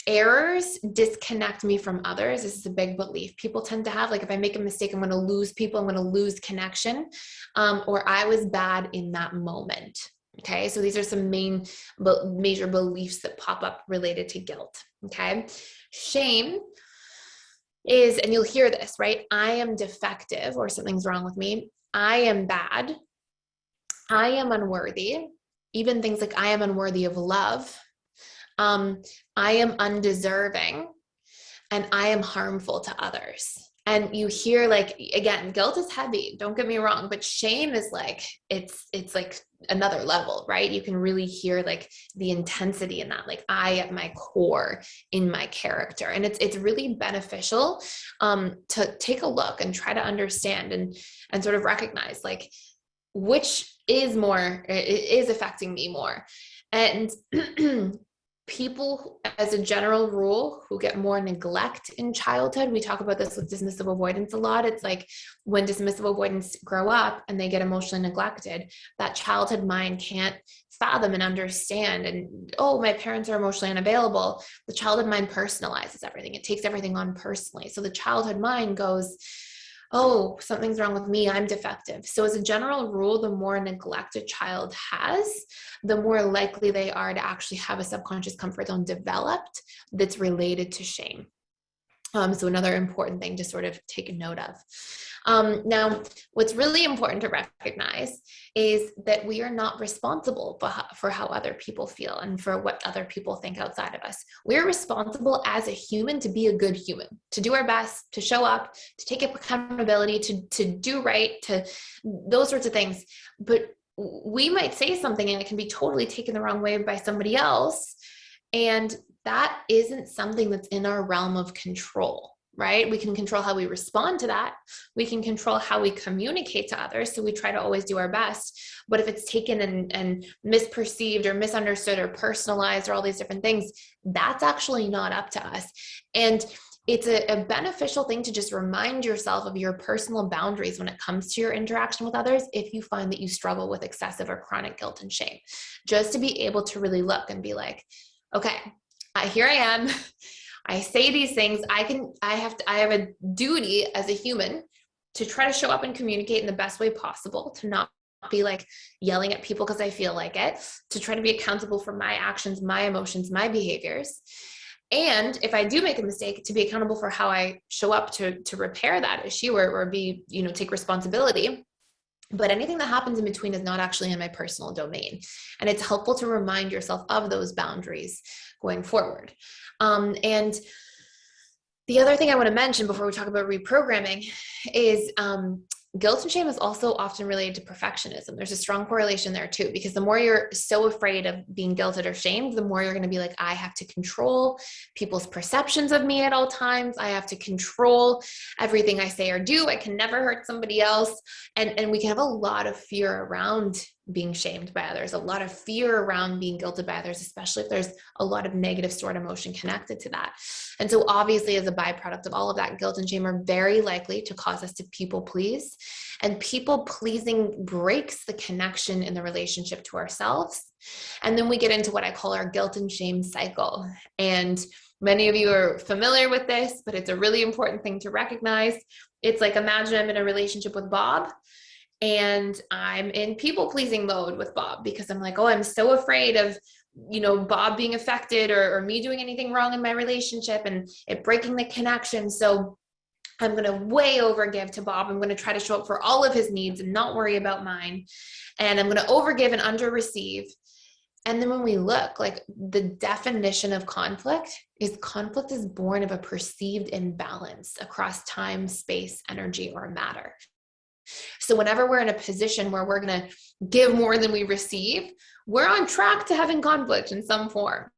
Errors disconnect me from others. This is a big belief people tend to have. Like, if I make a mistake, I'm going to lose people. I'm going to lose connection. Or I was bad in that moment. Okay. So these are some major beliefs that pop up related to guilt. Okay. Shame is, and you'll hear this, right? I am defective, or something's wrong with me. I am bad. I am unworthy. Even things like I am unworthy of love. I am undeserving, and I am harmful to others. And you hear, like, again, guilt is heavy, don't get me wrong, but shame is like, it's like another level, right? You can really hear like the intensity in that, like I at my core in my character. And it's really beneficial, to take a look and try to understand and sort of recognize like, which is affecting me more. And people, as a general rule, who get more neglect in childhood, we talk about this with dismissive avoidance a lot. It's like when dismissive avoidance grow up and they get emotionally neglected, that childhood mind can't fathom and understand. And, oh, my parents are emotionally unavailable. The childhood mind personalizes everything. It takes everything on personally. So the childhood mind goes, oh, something's wrong with me, I'm defective. So as a general rule, the more neglect a child has, the more likely they are to actually have a subconscious comfort zone developed that's related to shame. So another important thing to sort of take a note of. Now, what's really important to recognize is that we are not responsible for how other people feel and for what other people think outside of us. We're responsible as a human to be a good human, to do our best, to show up, to take accountability, to do right, to those sorts of things. But we might say something and it can be totally taken the wrong way by somebody else. And that isn't something that's in our realm of control, right? We can control how we respond to that. We can control how we communicate to others. So we try to always do our best. But if it's taken and misperceived or misunderstood or personalized or all these different things, that's actually not up to us. And it's a beneficial thing to just remind yourself of your personal boundaries when it comes to your interaction with others if you find that you struggle with excessive or chronic guilt and shame. Just to be able to really look and be like, okay, here I am. I say these things. I have a duty as a human to try to show up and communicate in the best way possible, to not be like yelling at people because I feel like it, to try to be accountable for my actions, my emotions, my behaviors. And if I do make a mistake, to be accountable for how I show up to repair that issue or be, take responsibility. But anything that happens in between is not actually in my personal domain. And it's helpful to remind yourself of those boundaries going forward. And the other thing I want to mention before we talk about reprogramming is guilt and shame is also often related to perfectionism. There's a strong correlation there too, because the more you're so afraid of being guilted or shamed, the more you're going to be like, I have to control people's perceptions of me at all times. I have to control everything I say or do. I can never hurt somebody else. And we can have a lot of fear around being shamed by others, a lot of fear around being guilted by others, especially if there's a lot of negative stored emotion connected to that. And so obviously as a byproduct of all of that, guilt and shame are very likely to cause us to people please. And people pleasing breaks the connection in the relationship to ourselves. And then we get into what I call our guilt and shame cycle. And many of you are familiar with this, but it's a really important thing to recognize. It's like, imagine I'm in a relationship with Bob, and I'm in people-pleasing mode with Bob because I'm like, oh, I'm so afraid of, Bob being affected or me doing anything wrong in my relationship and it breaking the connection. So I'm going to way overgive to Bob. I'm going to try to show up for all of his needs and not worry about mine. And I'm going to overgive and underreceive. And then when we look, like, the definition of conflict is born of a perceived imbalance across time, space, energy, or matter. So whenever we're in a position where we're going to give more than we receive, we're on track to having conflict in some form.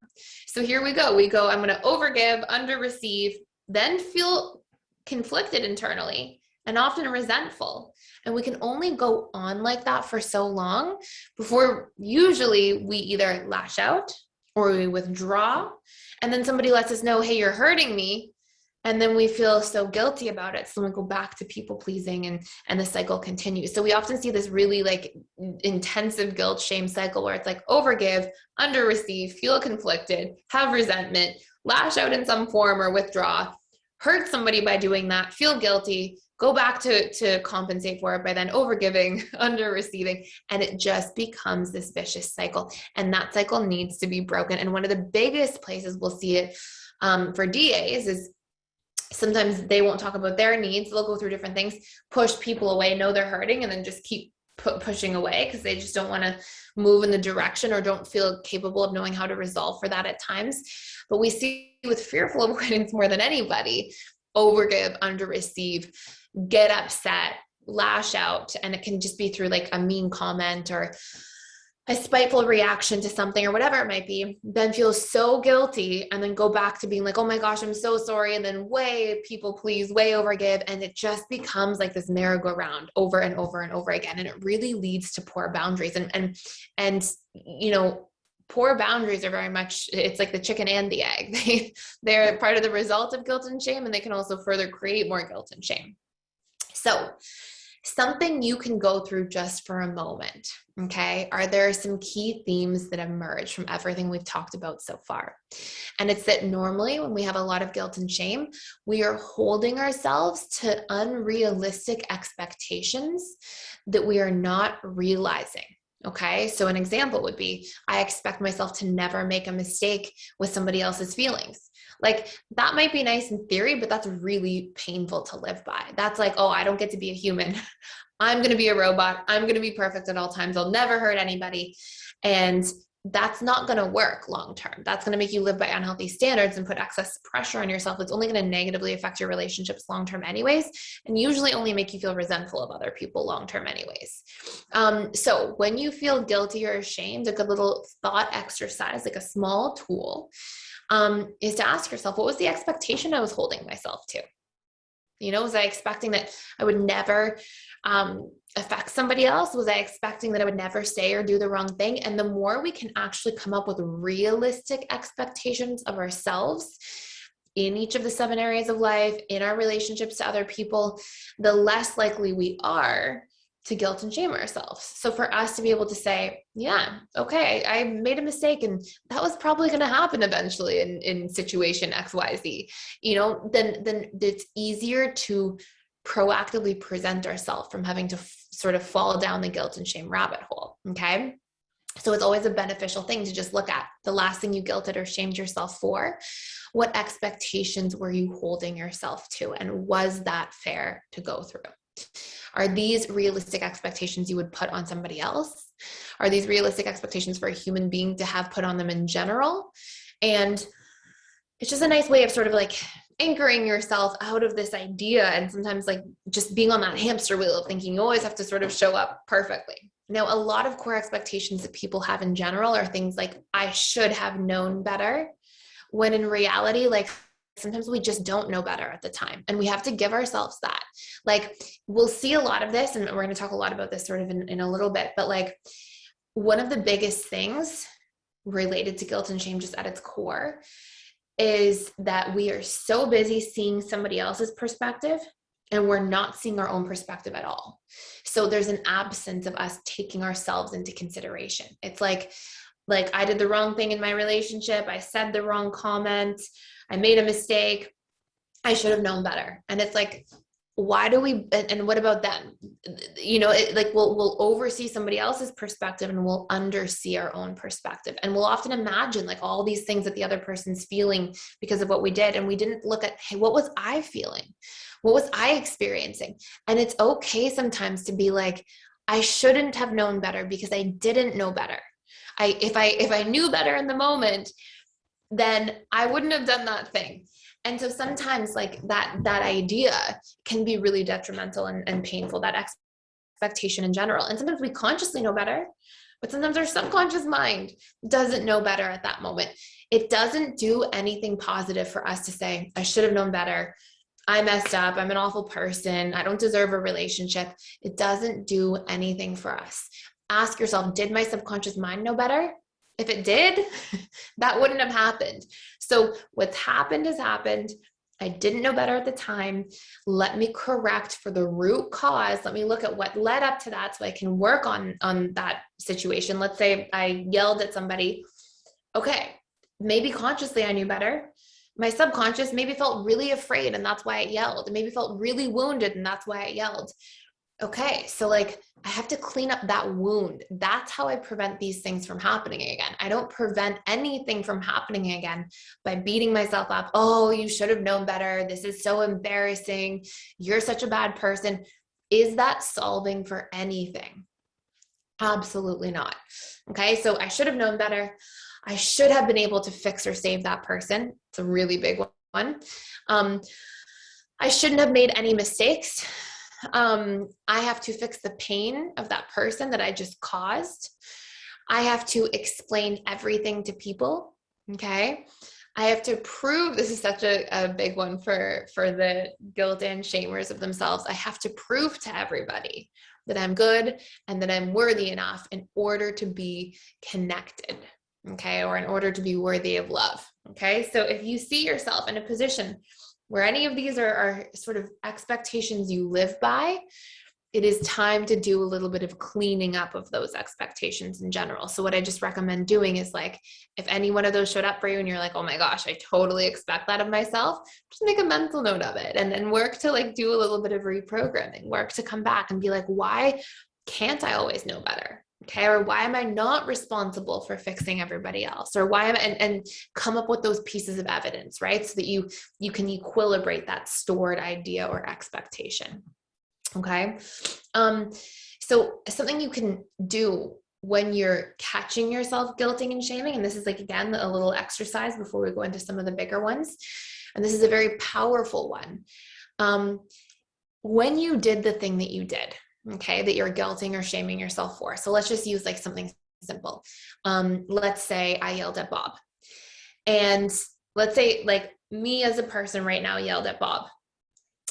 So here we go. I'm going to overgive, underreceive, then feel conflicted internally and often resentful. And we can only go on like that for so long before usually we either lash out or we withdraw. And then somebody lets us know, hey, you're hurting me. And then we feel so guilty about it. So we go back to people pleasing and the cycle continues. So we often see this really like intensive guilt shame cycle where it's like overgive, underreceive, feel conflicted, have resentment, lash out in some form or withdraw, hurt somebody by doing that, feel guilty, go back to compensate for it by then overgiving, underreceiving, and it just becomes this vicious cycle. And that cycle needs to be broken. And one of the biggest places we'll see it for DAs is sometimes they won't talk about their needs. They'll go through different things, push people away, know they're hurting, and then just keep pushing away because they just don't want to move in the direction or don't feel capable of knowing how to resolve for that at times. But we see with fearful avoidance more than anybody, overgive, underreceive, get upset, lash out, and it can just be through like a mean comment or a spiteful reaction to something or whatever it might be, then feel so guilty and then go back to being like, oh my gosh, I'm so sorry. And then way people please, way overgive. And it just becomes like this merry-go-round over and over and over again. And it really leads to poor boundaries and poor boundaries are very much, it's like the chicken and the egg. They're part of the result of guilt and shame, and they can also further create more guilt and shame. So something you can go through just for a moment, okay? Are there some key themes that emerge from everything we've talked about so far? And it's that normally when we have a lot of guilt and shame, we are holding ourselves to unrealistic expectations that we are not realizing. Okay, so an example would be, I expect myself to never make a mistake with somebody else's feelings. Like, that might be nice in theory, but that's really painful to live by. That's like, oh, I don't get to be a human. I'm going to be a robot. I'm going to be perfect at all times. I'll never hurt anybody. And that's not going to work long term. That's going to make you live by unhealthy standards and put excess pressure on yourself. It's only going to negatively affect your relationships long term anyways, and usually only make you feel resentful of other people long term anyways. So when you feel guilty or ashamed, a good little thought exercise, like a small tool, is to ask yourself, what was the expectation I was holding myself to? Was I expecting that I would never affect somebody else? Was I expecting that I would never say or do the wrong thing? And the more we can actually come up with realistic expectations of ourselves in each of the 7 areas of life, in our relationships to other people, the less likely we are to guilt and shame ourselves. So for us to be able to say, yeah, okay, I made a mistake and that was probably going to happen eventually in situation XYZ, then it's easier to proactively present ourselves from having to sort of fall down the guilt and shame rabbit hole. Okay. So it's always a beneficial thing to just look at the last thing you guilted or shamed yourself for. What expectations were you holding yourself to? And was that fair to go through? Are these realistic expectations you would put on somebody else? Are these realistic expectations for a human being to have put on them in general? And it's just a nice way of sort of like anchoring yourself out of this idea, and sometimes like just being on that hamster wheel of thinking you always have to sort of show up perfectly. Now, a lot of core expectations that people have in general are things like, I should have known better, when in reality, like, sometimes we just don't know better at the time, and we have to give ourselves that. Like, we'll see a lot of this, and we're going to talk a lot about this sort of in a little bit, but like, one of the biggest things related to guilt and shame just at its core is that we are so busy seeing somebody else's perspective and we're not seeing our own perspective at all. So there's an absence of us taking ourselves into consideration. It's like I did the wrong thing in my relationship. I said the wrong comment. I made a mistake. I should have known better. And it's like, why do we, and what about them? We'll oversee somebody else's perspective and we'll undersee our own perspective. And we'll often imagine like all these things that the other person's feeling because of what we did. And we didn't look at, hey, what was I feeling? What was I experiencing? And it's okay sometimes to be like, I shouldn't have known better because I didn't know better. If I knew better in the moment, then I wouldn't have done that thing. And so sometimes like that idea can be really detrimental and painful, that expectation in general. And sometimes we consciously know better, but sometimes our subconscious mind doesn't know better at that moment. It doesn't do anything positive for us to say, I should have known better. I messed up. I'm an awful person. I don't deserve a relationship. It doesn't do anything for us. Ask yourself, did my subconscious mind know better? If it did, that wouldn't have happened. So what's happened has happened. I didn't know better at the time. Let me correct for the root cause. Let me look at what led up to that so I can work on that situation. Let's say I yelled at somebody. Okay, maybe consciously I knew better. My subconscious maybe felt really afraid and that's why it yelled. It maybe felt really wounded and that's why it yelled. Okay, so like I have to clean up that wound. That's how I prevent these things from happening again. I don't prevent anything from happening again by beating myself up. Oh, you should have known better. This is so embarrassing. You're such a bad person. Is that solving for anything? Absolutely not. Okay, so I should have known better. I should have been able to fix or save that person. It's a really big one. I shouldn't have made any mistakes. I have to fix the pain of that person that I just caused. I have to explain everything to people. Okay. I have to prove, this is such a big one for the guilt and shamers of themselves. I have to prove to everybody that I'm good and that I'm worthy enough in order to be connected. okay, or in order to be worthy of love, okay? So if you see yourself in a position where any of these are sort of expectations you live by, it is time to do a little bit of cleaning up of those expectations in general. So what I just recommend doing is like, if any one of those showed up for you and you're like, oh my gosh, I totally expect that of myself, just make a mental note of it and then work to like do a little bit of reprogramming, work to come back and be like, why can't I always know better? Okay. Or why am I not responsible for fixing everybody else? Or why am I, and come up with those pieces of evidence, right? So that you can equilibrate that stored idea or expectation. Okay. So something you can do when you're catching yourself guilting and shaming, and this is like, again, a little exercise before we go into some of the bigger ones. And this is a very powerful one. When you did the thing that you did, okay, that you're guilting or shaming yourself for. So let's just use like something simple. Let's say I yelled at Bob, and let's say like me as a person right now yelled at Bob.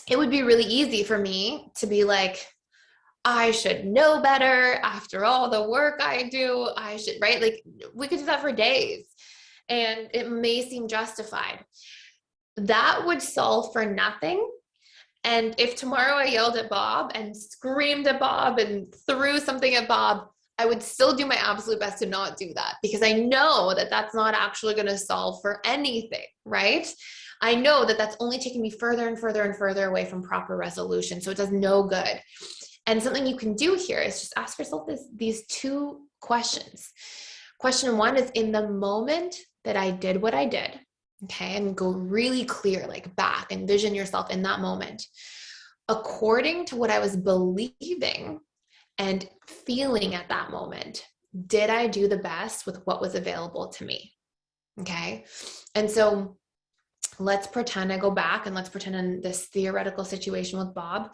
It would be really easy for me to be like, I should know better after all the work I do. I should, right? Like we could do that for days and it may seem justified. That would solve for nothing. And if tomorrow I yelled at Bob and screamed at Bob and threw something at Bob, I would still do my absolute best to not do that because I know that that's not actually going to solve for anything, right? I know that that's only taking me further and further and further away from proper resolution. So it does no good. And something you can do here is just ask yourself these two questions. Question one is, in the moment that I did what I did, okay, and go really clear, like back, envision yourself in that moment. According to what I was believing and feeling at that moment, did I do the best with what was available to me? Okay. And so let's pretend I go back and let's pretend in this theoretical situation with Bob,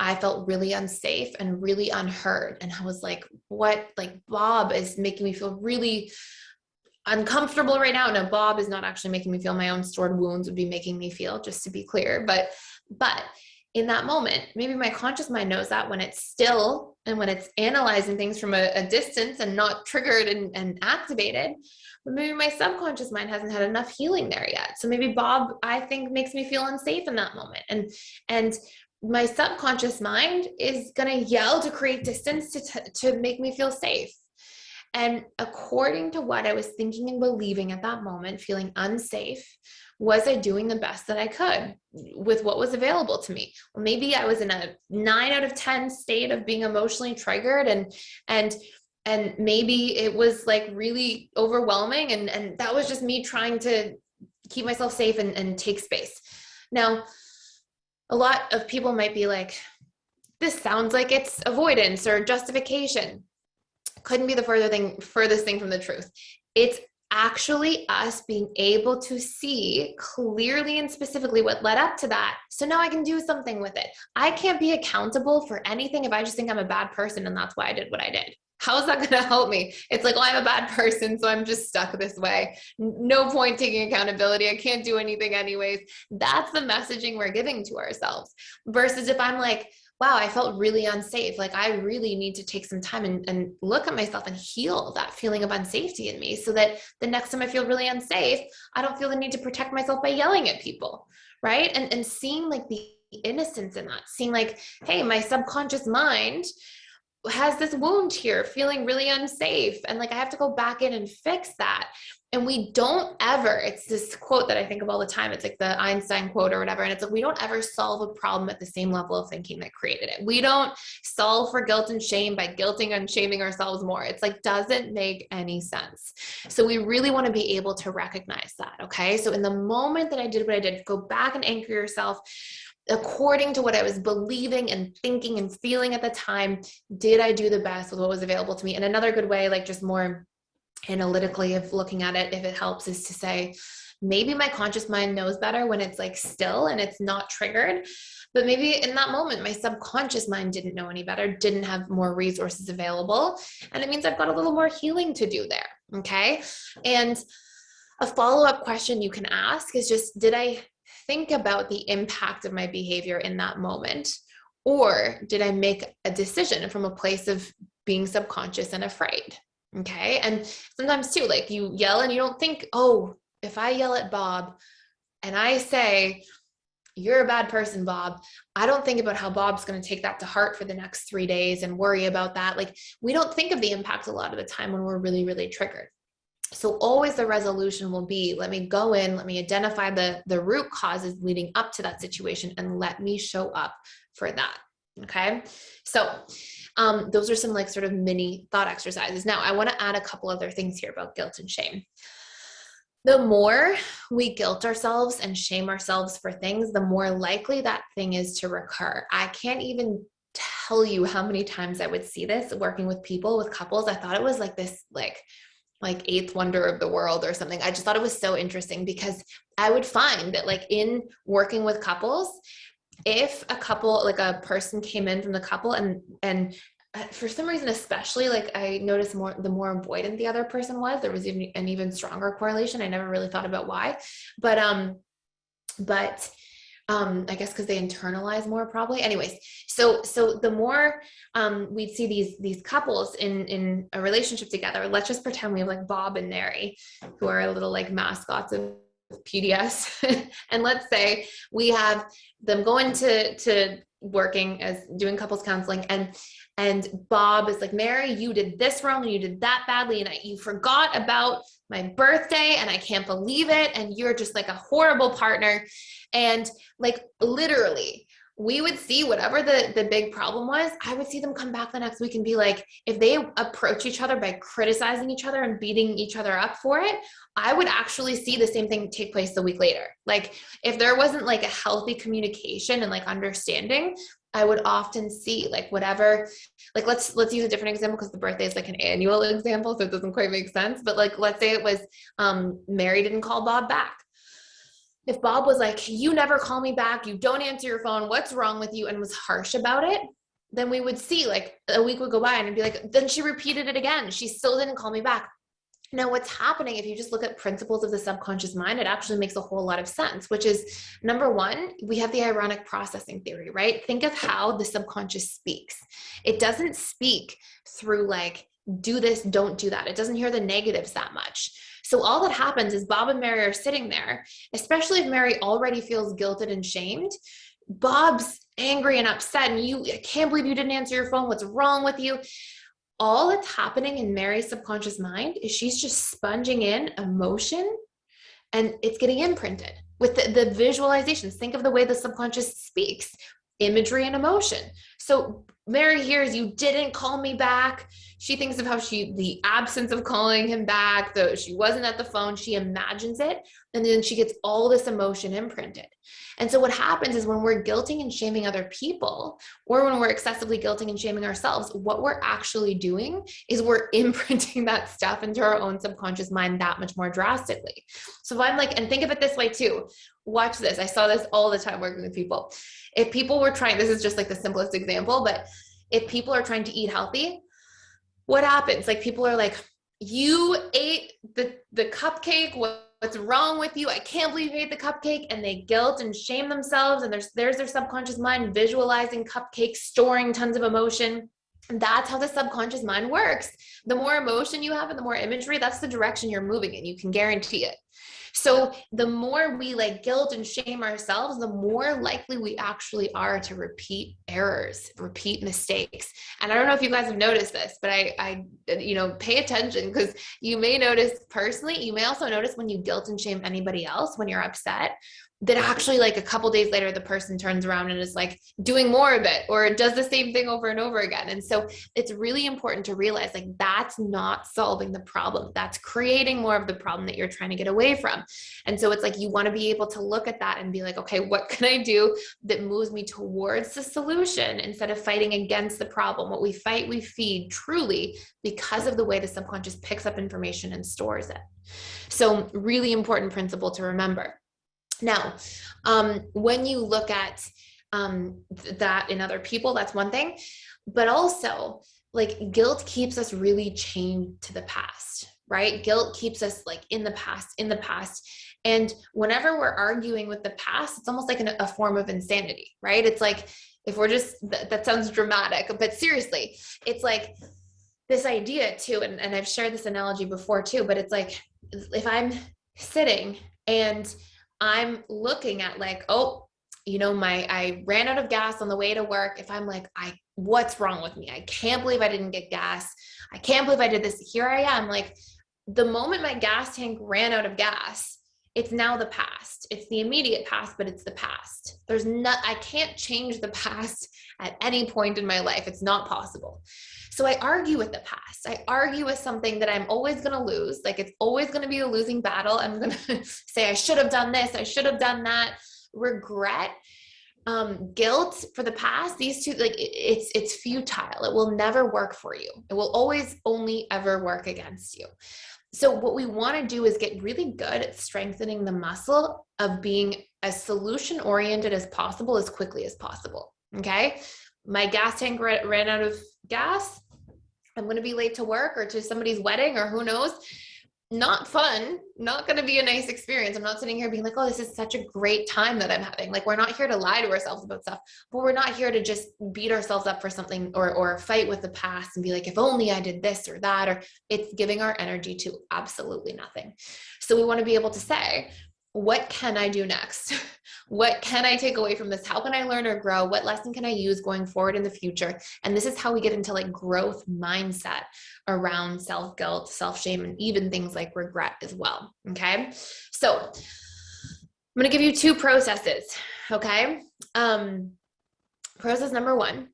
I felt really unsafe and really unheard. And I was like, what? Like Bob is making me feel really uncomfortable right now. No, Bob is not actually making me feel. My own stored wounds would be making me feel, just to be clear. But in that moment, maybe my conscious mind knows that when it's still and when it's analyzing things from a distance and not triggered and activated, but maybe my subconscious mind hasn't had enough healing there yet. So maybe Bob, I think, makes me feel unsafe in that moment. And my subconscious mind is going to yell to create distance to make me feel safe. And according to what I was thinking and believing at that moment, feeling unsafe, was I doing the best that I could with what was available to me? Well, maybe I was in a 9 out of 10 state of being emotionally triggered and maybe it was like really overwhelming and that was just me trying to keep myself safe and take space. Now, a lot of people might be like, this sounds like it's avoidance or justification. Couldn't be the furthest thing from the truth. It's actually us being able to see clearly and specifically what led up to that. So now I can do something with it. I can't be accountable for anything if I just think I'm a bad person and that's why I did what I did. How is that going to help me? It's like, well, I'm a bad person, so I'm just stuck this way. No point taking accountability. I can't do anything anyways. That's the messaging we're giving to ourselves. Versus if I'm like, wow, I felt really unsafe. Like I really need to take some time and look at myself and heal that feeling of unsafety in me so that the next time I feel really unsafe, I don't feel the need to protect myself by yelling at people, right? And seeing like the innocence in that, seeing like, hey, my subconscious mind has this wound here, feeling really unsafe. And like, I have to go back in and fix that. And we don't ever, it's this quote that I think of all the time. It's like the Einstein quote or whatever. And it's like, we don't ever solve a problem at the same level of thinking that created it. We don't solve for guilt and shame by guilting and shaming ourselves more. It's like, doesn't make any sense. So we really want to be able to recognize that. Okay. So in the moment that I did what I did, go back and anchor yourself according to what I was believing and thinking and feeling at the time. Did I do the best with what was available to me? And another good way, like just more analytically of looking at it, if it helps, is to say, maybe my conscious mind knows better when it's like still and it's not triggered, but maybe in that moment, my subconscious mind didn't know any better, didn't have more resources available. And it means I've got a little more healing to do there. Okay. And a follow-up question you can ask is just, did I think about the impact of my behavior in that moment? Or did I make a decision from a place of being subconscious and afraid? Okay. And sometimes too, like you yell and you don't think, oh, if I yell at Bob and I say, you're a bad person, Bob, I don't think about how Bob's going to take that to heart for the next 3 days and worry about that. Like we don't think of the impact a lot of the time when we're really, really triggered. So always the resolution will be, let me go in, let me identify the root causes leading up to that situation, and let me show up for that. Okay. So those are some like sort of mini thought exercises. Now I want to add a couple other things here about guilt and shame. The more we guilt ourselves and shame ourselves for things, the more likely that thing is to recur. I can't even tell you how many times I would see this working with people, with couples. I thought it was like this, like eighth wonder of the world or something. I just thought it was so interesting because I would find that like in working with couples, if a couple, like a person came in from the couple and for some reason, especially like I noticed the more avoidant the other person was, there was even an even stronger correlation. I never really thought about why, but I guess because they internalize more probably. Anyways, so the more we'd see these couples in a relationship together, let's just pretend we have like Bob and Mary, who are little like mascots of PDS. And let's say we have them going to working as doing couples counseling, and Bob is like, Mary, you did this wrong and you did that badly, and you forgot about my birthday and I can't believe it, and you're just like a horrible partner. And like literally we would see whatever the big problem was, I would see them come back the next week and be like, if they approach each other by criticizing each other and beating each other up for it, I would actually see the same thing take place a week later. Like if there wasn't like a healthy communication and like understanding, I would often see like whatever, like let's use a different example because the birthday is like an annual example, so it doesn't quite make sense. But like, let's say it was Mary didn't call Bob back. If Bob was like, you never call me back, you don't answer your phone, what's wrong with you, and was harsh about it, then we would see like a week would go by and it'd be like, then she repeated it again. She still didn't call me back. Now, what's happening, if you just look at principles of the subconscious mind, it actually makes a whole lot of sense, which is number one, we have the ironic processing theory, right? Think of how the subconscious speaks. It doesn't speak through like, do this, don't do that. It doesn't hear the negatives that much. So all that happens is Bob and Mary are sitting there, especially if Mary already feels guilted and shamed. Bob's angry and upset, and I can't believe you didn't answer your phone. What's wrong with you? All that's happening in Mary's subconscious mind is she's just sponging in emotion, and it's getting imprinted with the visualizations. Think of the way the subconscious speaks, imagery and emotion. So Mary hears, you didn't call me back. She thinks of how the absence of calling him back, though she wasn't at the phone, she imagines it. And then she gets all this emotion imprinted. And so what happens is when we're guilting and shaming other people, or when we're excessively guilting and shaming ourselves, what we're actually doing is we're imprinting that stuff into our own subconscious mind that much more drastically. So if I'm like, and think of it this way too, watch this. I saw this all the time working with people. If people were trying, this is just like the simplest example, but if people are trying to eat healthy, what happens? Like people are like, you ate the cupcake. What's wrong with you? I can't believe you ate the cupcake. And they guilt and shame themselves. And there's their subconscious mind visualizing cupcakes, storing tons of emotion. And that's how the subconscious mind works. The more emotion you have and the more imagery, that's the direction you're moving in. You can guarantee it. So the more we like guilt and shame ourselves, the more likely we actually are to repeat errors, repeat mistakes. And I don't know if you guys have noticed this, but I pay attention, because you may notice personally, you may also notice when you guilt and shame anybody else, when you're upset, that actually like a couple days later, the person turns around and is like doing more of it, or does the same thing over and over again. And so it's really important to realize like that's not solving the problem. That's creating more of the problem that you're trying to get away from. And so it's like, you want to be able to look at that and be like, okay, what can I do that moves me towards the solution instead of fighting against the problem? What we fight, we feed, truly, because of the way the subconscious picks up information and stores it. So really important principle to remember. Now, when you look at that in other people, that's one thing, but also like guilt keeps us really chained to the past, right? Guilt keeps us like in the past. And whenever we're arguing with the past, it's almost like a form of insanity, right? It's like, if we're just, that sounds dramatic, but seriously, it's like, this idea too, and I've shared this analogy before too, but it's like, if I'm sitting and I'm looking at like, oh, I ran out of gas on the way to work. If I'm like, what's wrong with me? I can't believe I didn't get gas. I can't believe I did this. Here I am. Like, the moment my gas tank ran out of gas, it's now the past. It's the immediate past, but it's the past. I can't change the past at any point in my life. It's not possible. So I argue with the past. I argue with something that I'm always going to lose. Like, it's always going to be a losing battle. I'm going to say, I should have done this. I should have done that. Regret, guilt for the past, these two, like, it's futile. It will never work for you. It will always only ever work against you. So what we want to do is get really good at strengthening the muscle of being as solution oriented as possible, as quickly as possible. Okay. My gas tank ran out of gas. I'm going to be late to work or to somebody's wedding or who knows. Not fun, not going to be a nice experience. I'm not sitting here being like, oh, this is such a great time that I'm having. Like, we're not here to lie to ourselves about stuff, but we're not here to just beat ourselves up for something or fight with the past and be like, if only I did this or that, or it's giving our energy to absolutely nothing. So we want to be able to say, what can I do next? What can I take away from this? How can I learn or grow? What lesson can I use going forward in the future? And this is how we get into like growth mindset around self-guilt, self-shame, and even things like regret as well. Okay. So I'm going to give you two processes. Okay. Process number one,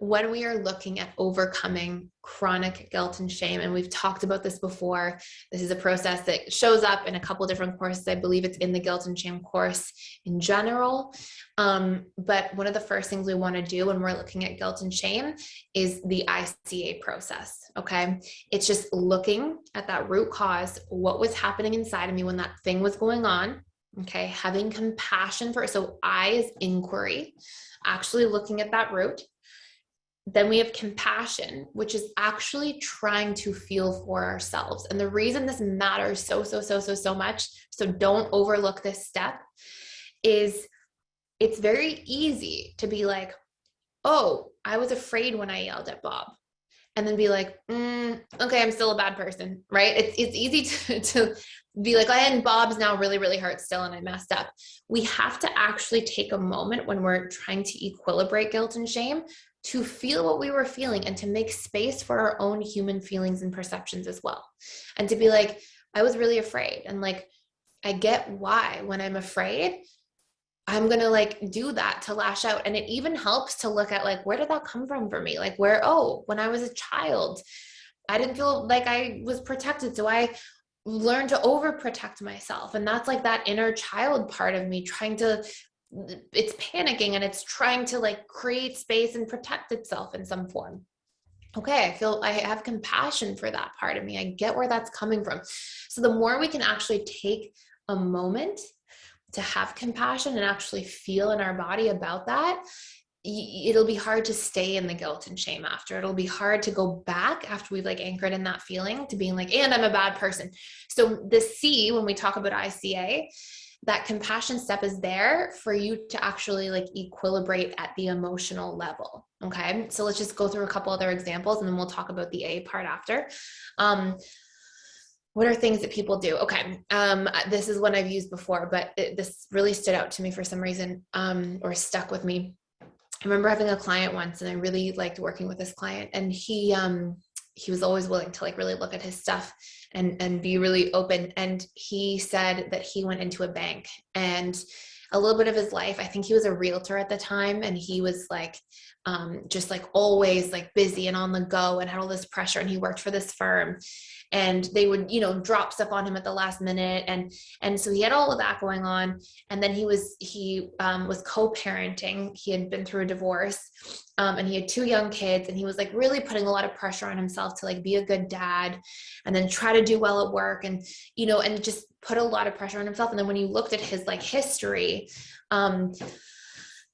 when we are looking at overcoming chronic guilt and shame, and we've talked about this before, this is a process that shows up in a couple different courses. I believe it's in the guilt and shame course in general. But one of the first things we want to do when we're looking at guilt and shame is the ICA process. Okay. It's just looking at that root cause, what was happening inside of me when that thing was going on. Okay. Having compassion for it. So I is inquiry, actually looking at that root. Then we have compassion, which is actually trying to feel for ourselves. And the reason this matters so much, so don't overlook this step, is it's very easy to be like, oh, I was afraid when I yelled at Bob. And then be like, okay, I'm still a bad person, right? It's easy to be like, and Bob's now really, really hurt still, and I messed up. We have to actually take a moment when we're trying to equilibrate guilt and shame to feel what we were feeling and to make space for our own human feelings and perceptions as well. And to be like, I was really afraid. And like, I get why when I'm afraid, I'm going to like do that to lash out. And it even helps to look at like, where did that come from for me? Like when I was a child, I didn't feel like I was protected. So I learned to overprotect myself. And that's like that inner child part of me it's panicking and it's trying to like create space and protect itself in some form. Okay, I have compassion for that part of me. I get where that's coming from. So the more we can actually take a moment to have compassion and actually feel in our body about that, it'll be hard to stay in the guilt and shame after. It'll be hard to go back after we've like anchored in that feeling to being like, and I'm a bad person. So the C, when we talk about ICA, that compassion step is there for you to actually like equilibrate at the emotional level. Okay. So let's just go through a couple other examples and then we'll talk about the A part after. What are things that people do? Okay. This is one I've used before, but this really stood out to me for some reason, or stuck with me. I remember having a client once and I really liked working with this client, and he was always willing to like really look at his stuff and be really open. And he said that he went into a bank, and a little bit of his life, I think he was a realtor at the time, and he was like, just like always like busy and on the go and had all this pressure, and he worked for this firm, and they would, drop stuff on him at the last minute. And so he had all of that going on. And then he was co-parenting. He had been through a divorce, and he had 2 young kids, and he was like really putting a lot of pressure on himself to like be a good dad and then try to do well at work, and, and just put a lot of pressure on himself. And then when you looked at his like history,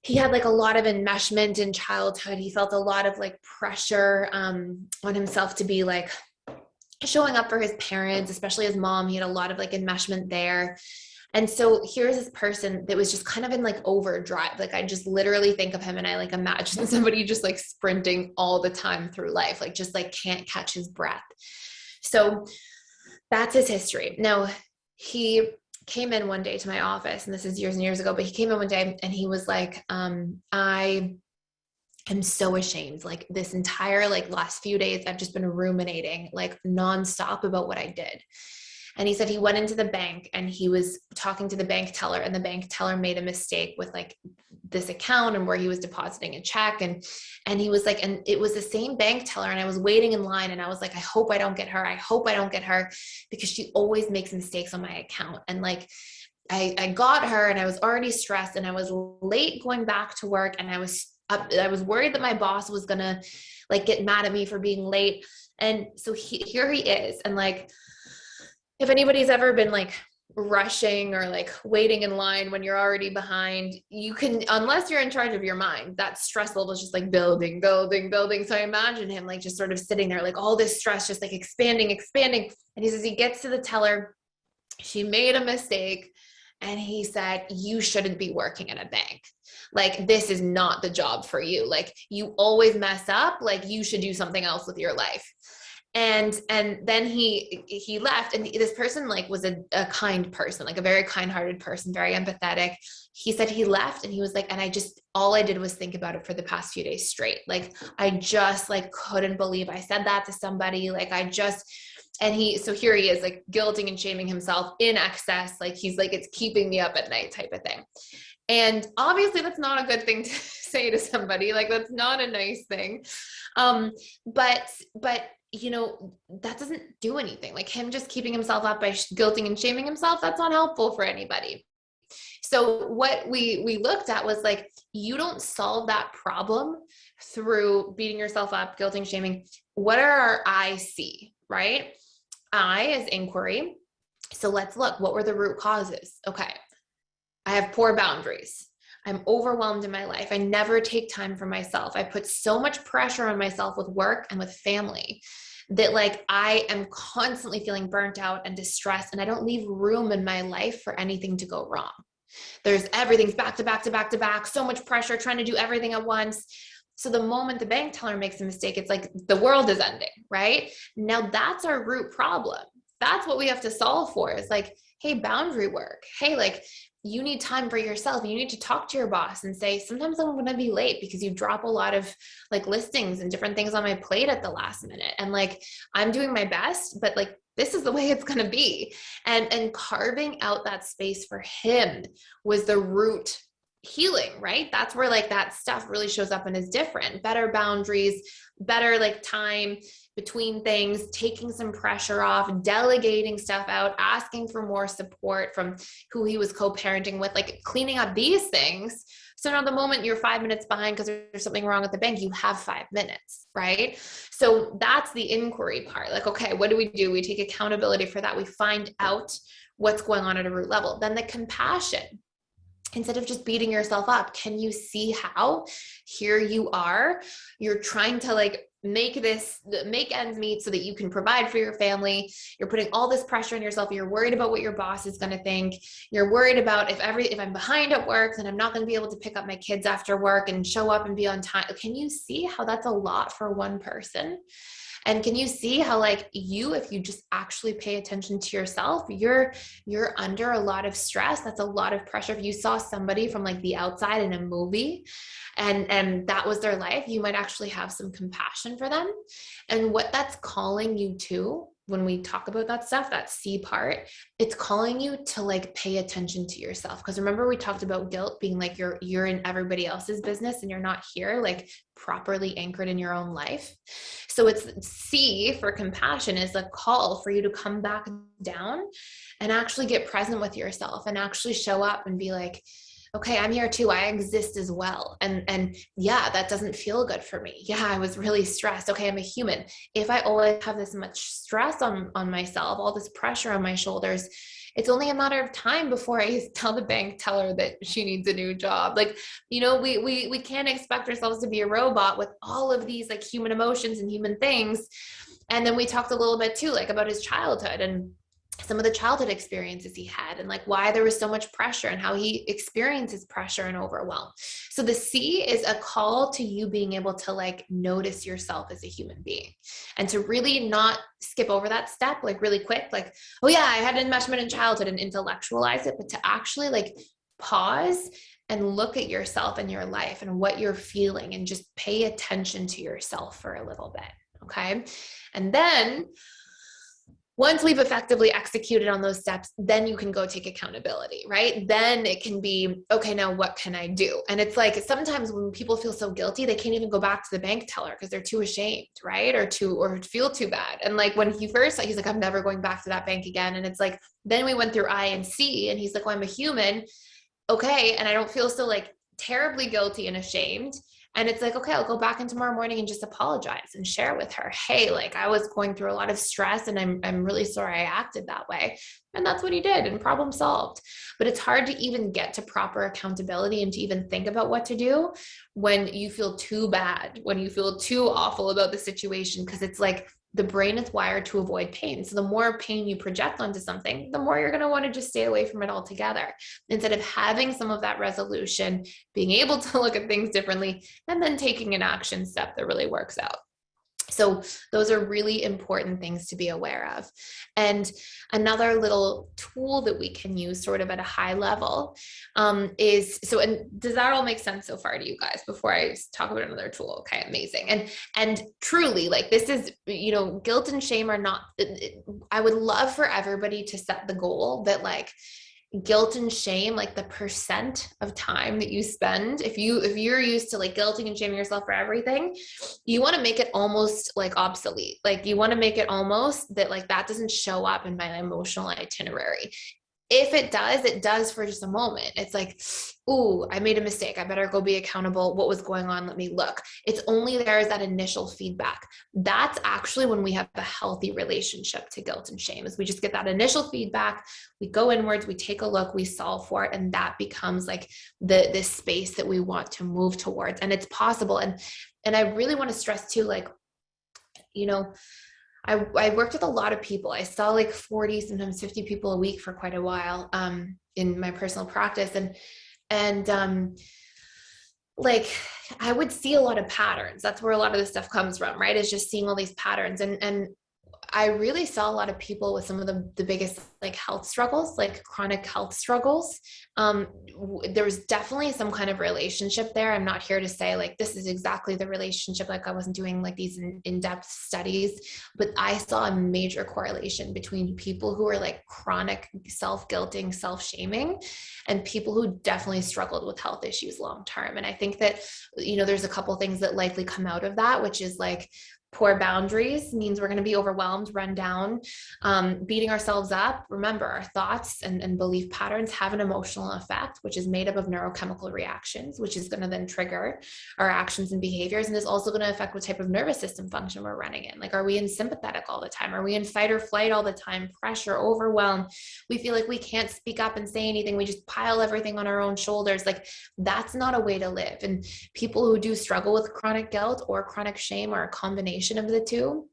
he had like a lot of enmeshment in childhood. He felt a lot of like pressure on himself to be like showing up for his parents, especially his mom. He had a lot of like enmeshment there. And so here's this person that was just kind of in like overdrive. Like I just literally think of him and I like imagine somebody just like sprinting all the time through life, like just like can't catch his breath. So that's his history. Now, he came in one day to my office, and this is years and years ago, but he came in one day and he was like, I am so ashamed. Like this entire like last few days, I've just been ruminating like nonstop about what I did. And he said he went into the bank and he was talking to the bank teller, and the bank teller made a mistake with like this account and where he was depositing a check. And he was like, and it was the same bank teller. And I was waiting in line and I was like, I hope I don't get her. I hope I don't get her, because she always makes mistakes on my account. And like, I got her and I was already stressed and I was late going back to work, and I was worried that my boss was going to like get mad at me for being late. And so here he is. And like, if anybody's ever been like rushing or like waiting in line when you're already behind, you can, unless you're in charge of your mind, that stress level is just like building. So I imagine him like just sort of sitting there, like all this stress, just like expanding. And he says, he gets to the teller, she made a mistake. And he said, you shouldn't be working in a bank. Like, this is not the job for you. Like, you always mess up. Like, you should do something else with your life. And then he left, and this person like was a kind person, like a very kind-hearted person, very empathetic. He said he left and he was like, and all I did was think about it for the past few days straight. Like, I just like couldn't believe I said that to somebody. Like, so here he is like guilting and shaming himself in excess. Like, he's like, it's keeping me up at night type of thing. And obviously that's not a good thing to say to somebody. Like, that's not a nice thing. But you know, that doesn't do anything. Like, him just keeping himself up by guilting and shaming himself, that's not helpful for anybody. So what we looked at was like, you don't solve that problem through beating yourself up, guilting, shaming. What are our I see, right? I is inquiry. So let's look, what were the root causes? Okay. I have poor boundaries. I'm overwhelmed in my life. I never take time for myself. I put so much pressure on myself with work and with family that like I am constantly feeling burnt out and distressed, and I don't leave room in my life for anything to go wrong. Everything's back to back to back to back, so much pressure, trying to do everything at once. So the moment the bank teller makes a mistake, it's like the world is ending, right? Now that's our root problem. That's what we have to solve for, is like, hey, boundary work. Hey, like, you need time for yourself. You need to talk to your boss and say, sometimes I'm going to be late because you drop a lot of like listings and different things on my plate at the last minute. And like, I'm doing my best, but like, this is the way it's going to be. And carving out that space for him was the root healing, right? That's where like that stuff really shows up and is different. Better boundaries, better like time between things, taking some pressure off, delegating stuff out, asking for more support from who he was co-parenting with, like cleaning up these things. So now the moment you're 5 minutes behind because there's something wrong at the bank, you have 5 minutes, right? So that's the inquiry part. Like, okay, what do? We take accountability for that. We find out what's going on at a root level. Then the compassion. Instead of just beating yourself up, can you see how here you are, you're trying to like make ends meet so that you can provide for your family. You're putting all this pressure on yourself. You're worried about what your boss is going to think. You're worried about if I'm behind at work, then I'm not going to be able to pick up my kids after work and show up and be on time. Can you see how that's a lot for one person? And can you see how like if you just actually pay attention to yourself, you're under a lot of stress. That's a lot of pressure. If you saw somebody from like the outside in a movie and that was their life, you might actually have some compassion for them. And what that's calling you to, when we talk about that stuff, that C part, it's calling you to like pay attention to yourself. Because remember, we talked about guilt being like you're in everybody else's business and you're not here like properly anchored in your own life. So it's C for compassion, is a call for you to come back down and actually get present with yourself and actually show up and be like, okay, I'm here too. I exist as well. And yeah, that doesn't feel good for me. Yeah, I was really stressed. Okay, I'm a human. If I always have this much stress on myself, all this pressure on my shoulders, it's only a matter of time before I tell the bank teller that she needs a new job. Like, you know, we can't expect ourselves to be a robot with all of these like human emotions and human things. And then we talked a little bit too, like about his childhood and some of the childhood experiences he had and like why there was so much pressure and how he experiences pressure and overwhelm. So the C is a call to you being able to like notice yourself as a human being and to really not skip over that step like really quick, like, oh yeah, I had an enmeshment in childhood and intellectualize it, but to actually like pause and look at yourself and your life and what you're feeling and just pay attention to yourself for a little bit. Okay. And then once we've effectively executed on those steps, then you can go take accountability, right? Then it can be, okay, now what can I do? And it's like, sometimes when people feel so guilty, they can't even go back to the bank teller because they're too ashamed, right? Or feel too bad. And like when he first, he's like, I'm never going back to that bank again. And it's like, then we went through I and C and he's like, well, I'm a human. Okay. And I don't feel so like terribly guilty and ashamed. And it's like, okay, I'll go back in tomorrow morning and just apologize and share with her, hey, like I was going through a lot of stress and I'm really sorry I acted that way. And that's what he did, and problem solved. But it's hard to even get to proper accountability and to even think about what to do when you feel too bad, when you feel too awful about the situation, because it's like the brain is wired to avoid pain. So the more pain you project onto something, the more you're going to want to just stay away from it altogether. Instead of having some of that resolution, being able to look at things differently, and then taking an action step that really works out. So those are really important things to be aware of. And another little tool that we can use sort of at a high level is, so, and does that all make sense so far to you guys before I talk about another tool? Okay, amazing. And truly, like this is, you know, guilt and shame are not, I would love for everybody to set the goal that like, guilt and shame, like the percent of time that you spend, if you're used to like guilting and shaming yourself for everything, you want to make it almost like obsolete. Like you want to make it almost that like that doesn't show up in my emotional itinerary. If it does for just a moment. It's like, ooh, I made a mistake. I better go be accountable. What was going on? Let me look. It's only there as that initial feedback. That's actually when we have a healthy relationship to guilt and shame, is we just get that initial feedback. We go inwards, we take a look, we solve for it. And that becomes like this space that we want to move towards. And it's possible. And I really want to stress too, like, you know, I worked with a lot of people. I saw like 40, sometimes 50 people a week for quite a while in my personal practice. And like I would see a lot of patterns. That's where a lot of this stuff comes from, right? It's just seeing all these patterns. And I really saw a lot of people with some of the biggest like health struggles, like chronic health struggles. There was definitely some kind of relationship there. I'm not here to say like, this is exactly the relationship. Like I wasn't doing like these in-depth studies, but I saw a major correlation between people who are like chronic self-guilting, self-shaming, and people who definitely struggled with health issues long-term. And I think that, you know, there's a couple things that likely come out of that, which is like, poor boundaries means we're going to be overwhelmed, run down, beating ourselves up. Remember, our thoughts and belief patterns have an emotional effect, which is made up of neurochemical reactions, which is going to then trigger our actions and behaviors. And is also going to affect what type of nervous system function we're running in. Like, are we in sympathetic all the time? Are we in fight or flight all the time? Pressure, overwhelm. We feel like we can't speak up and say anything. We just pile everything on our own shoulders. Like, that's not a way to live. And people who do struggle with chronic guilt or chronic shame are a combination of the two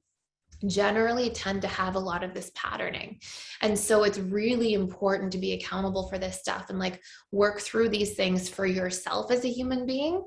generally tend to have a lot of this patterning. And so it's really important to be accountable for this stuff and like work through these things for yourself as a human being.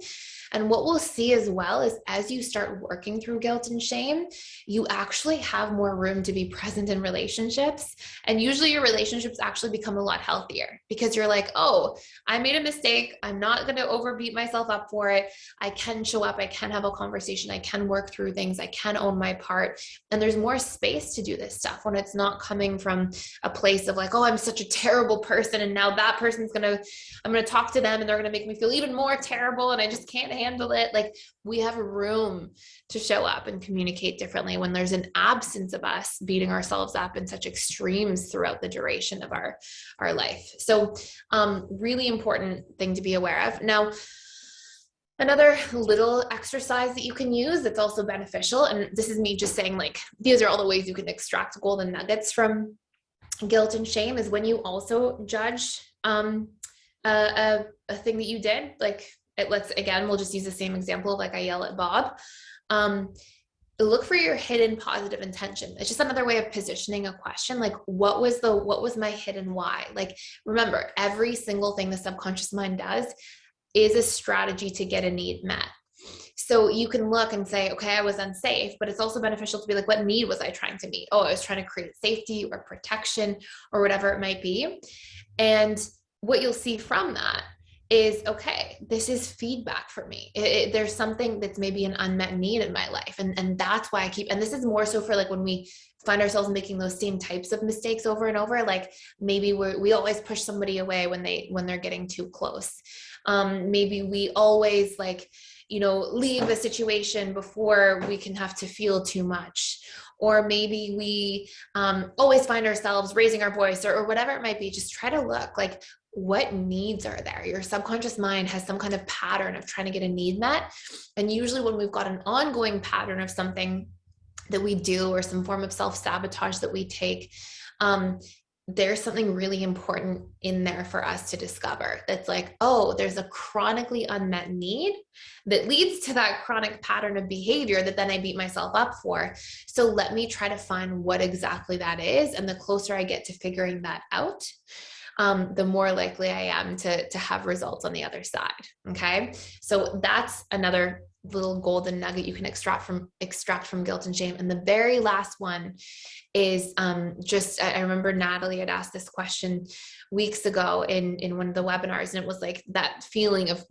And what we'll see as well is as you start working through guilt and shame, you actually have more room to be present in relationships. And usually your relationships actually become a lot healthier because you're like, oh, I made a mistake. I'm not going to overbeat myself up for it. I can show up. I can have a conversation. I can work through things. I can own my part. And there's more space to do this stuff when it's not coming from a place of like, oh, I'm such a terrible person. And now that person's I'm going to talk to them and they're going to make me feel even more terrible. And I just can't handle it. Like, we have room to show up and communicate differently when there's an absence of us beating ourselves up in such extremes throughout the duration of our life. So really important thing to be aware of. Now, another little exercise that you can use that's also beneficial, and this is me just saying like, these are all the ways you can extract golden nuggets from guilt and shame, is when you also judge a thing that you did. Like, we'll just use the same example of like, I yell at Bob. look for your hidden positive intention. It's just another way of positioning a question. Like, what was my hidden why? Like, remember, every single thing the subconscious mind does is a strategy to get a need met. So you can look and say, okay, I was unsafe, but it's also beneficial to be like, what need was I trying to meet? Oh, I was trying to create safety or protection or whatever it might be. And what you'll see from that is, okay, this is feedback for me. There's something that's maybe an unmet need in my life. And that's why I keep, and this is more so for like when we find ourselves making those same types of mistakes over and over, like maybe we always push somebody away when they're getting too close. Maybe we always like, leave a situation before we can have to feel too much. Or maybe we always find ourselves raising our voice or whatever it might be. Just try to look like, what needs are there? Your subconscious mind has some kind of pattern of trying to get a need met. And usually when we've got an ongoing pattern of something that we do or some form of self-sabotage that we take, there's something really important in there for us to discover. That's like, oh, there's a chronically unmet need that leads to that chronic pattern of behavior that then I beat myself up for. So let me try to find what exactly that is. And the closer I get to figuring that out, the more likely I am to have results on the other side. Okay. So that's another little golden nugget you can extract from guilt and shame. And the very last one is I remember Natalie had asked this question weeks ago in one of the webinars, and it was like that feeling of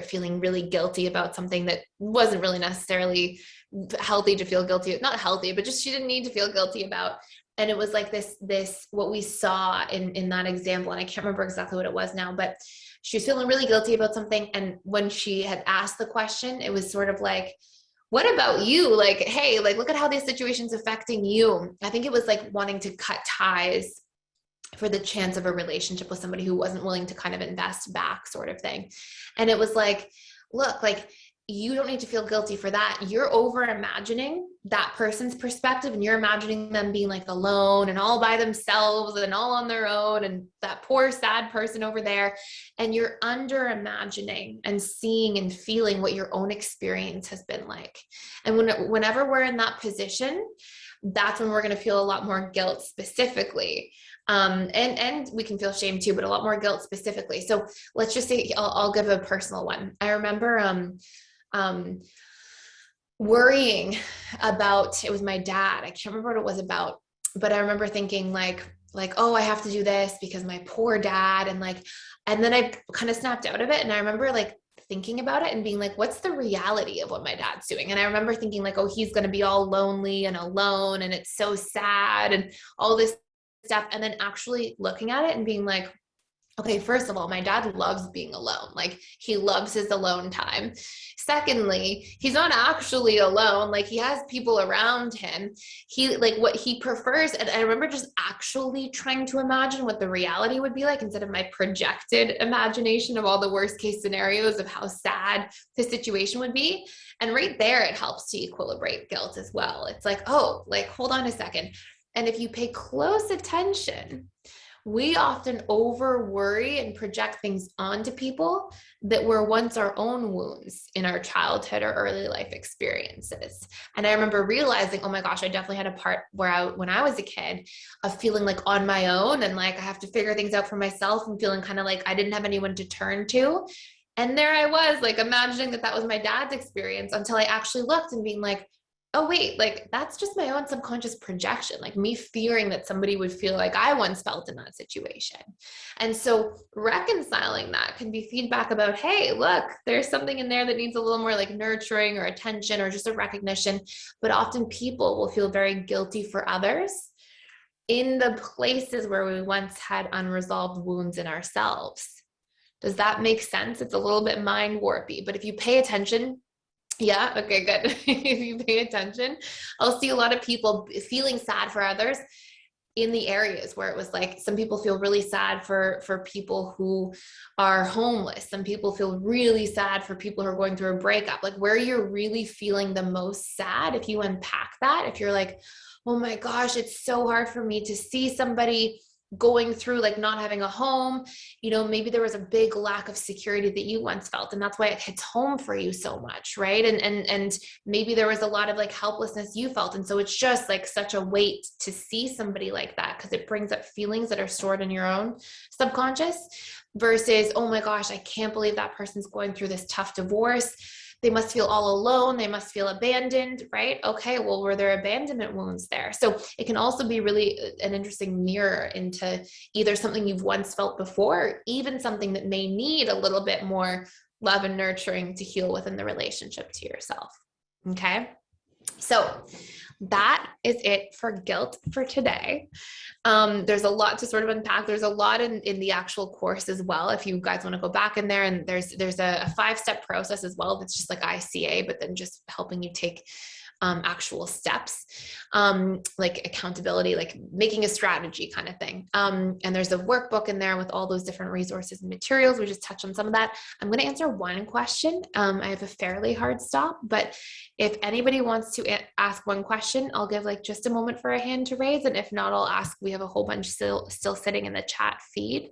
feeling really guilty about something that wasn't really necessarily healthy to feel guilty, not healthy, but just she didn't need to feel guilty about. And it was like this what we saw in that example, and I can't remember exactly what it was now, but she was feeling really guilty about something. And when she had asked the question, it was sort of like, what about you? Like, hey, like, look at how this situation's affecting you. I think it was like wanting to cut ties for the chance of a relationship with somebody who wasn't willing to kind of invest back, sort of thing. And it was like, look, like, you don't need to feel guilty for that. You're over imagining that person's perspective, and you're imagining them being like alone and all by themselves and all on their own, and that poor sad person over there. And you're under imagining and seeing and feeling what your own experience has been like. And whenever we're in that position, that's when we're going to feel a lot more guilt specifically. And we can feel shame too, but a lot more guilt specifically. So let's just say, I'll give a personal one. I remember, worrying about, it was my dad. I can't remember what it was about, but I remember thinking like, oh, I have to do this because my poor dad. And then I kind of snapped out of it. And I remember like thinking about it and being like, what's the reality of what my dad's doing? And I remember thinking like, oh, he's going to be all lonely and alone, and it's so sad and all this stuff. And then actually looking at it and being like, okay, first of all, my dad loves being alone. Like, he loves his alone time. Secondly, he's not actually alone. Like, he has people around him. He, like, what he prefers. And I remember just actually trying to imagine what the reality would be like instead of my projected imagination of all the worst case scenarios of how sad the situation would be. And right there, it helps to equilibrate guilt as well. It's like, oh, like, hold on a second. And if you pay close attention, we often over worry and project things onto people that were once our own wounds in our childhood or early life experiences. And I remember realizing, oh my gosh, I definitely had a part where when I was a kid, of feeling like on my own and like I have to figure things out for myself, and feeling kind of like I didn't have anyone to turn to. And there I was, like, imagining that was my dad's experience, until I actually looked and being like, oh wait, like, that's just my own subconscious projection, like me fearing that somebody would feel like I once felt in that situation. And so reconciling that can be feedback about, hey, look, there's something in there that needs a little more like nurturing or attention or just a recognition. But often people will feel very guilty for others in the places where we once had unresolved wounds in ourselves. Does that make sense? It's a little bit mind warpy, but if you pay attention, yeah. Okay, good. If you pay attention, I'll see a lot of people feeling sad for others in the areas where it was like, some people feel really sad for people who are homeless. Some people feel really sad for people who are going through a breakup. Like, where you're really feeling the most sad, if you unpack that, if you're like, oh my gosh, it's so hard for me to see somebody going through like not having a home, maybe there was a big lack of security that you once felt, and that's why it hits home for you so much, right? And maybe there was a lot of like helplessness you felt, and so it's just like such a weight to see somebody like that, because it brings up feelings that are stored in your own subconscious, versus, oh my gosh, I can't believe that person's going through this tough divorce. They must feel all alone. They must feel abandoned, right? Okay, well, were there abandonment wounds there? So it can also be really an interesting mirror into either something you've once felt before, or even something that may need a little bit more love and nurturing to heal within the relationship to yourself. Okay. So that is it for guilt for today. There's a lot to sort of unpack. There's a lot in the actual course as well, if you guys want to go back in there, and there's a 5-step process as well that's just like ICA, but then just helping you take actual steps, like accountability, like making a strategy kind of thing. And there's a workbook in there with all those different resources and materials. We just touched on some of that. I'm going to answer one question. I have a fairly hard stop, but if anybody wants to ask one question, I'll give like just a moment for a hand to raise. And if not, I'll ask. We have a whole bunch still sitting in the chat feed.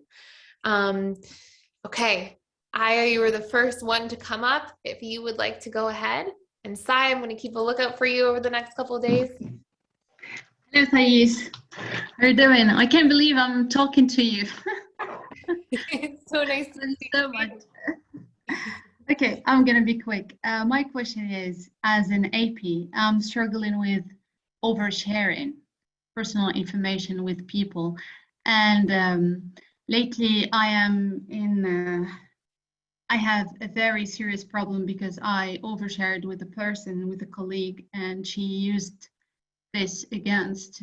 Okay. Aya, you were the first one to come up. If you would like to go ahead. And Sai, I'm going to keep a lookout for you over the next couple of days. Hello, Thais. How are you doing? I can't believe I'm talking to you. It's so nice to see you so much. Okay, I'm going to be quick. My question is, as an AP, I'm struggling with oversharing personal information with people. And lately I am in... I have a very serious problem because I overshared with a person, with a colleague, and she used this against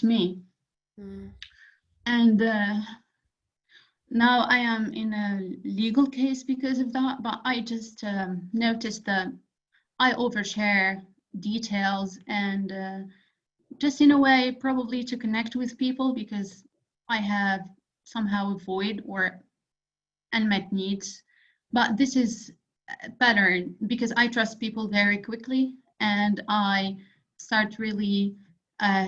me. And now I am in a legal case because of that, but I just noticed that I overshare details and just in a way probably to connect with people, because I have somehow a void or unmet needs. But this is better because I trust people very quickly, and I start really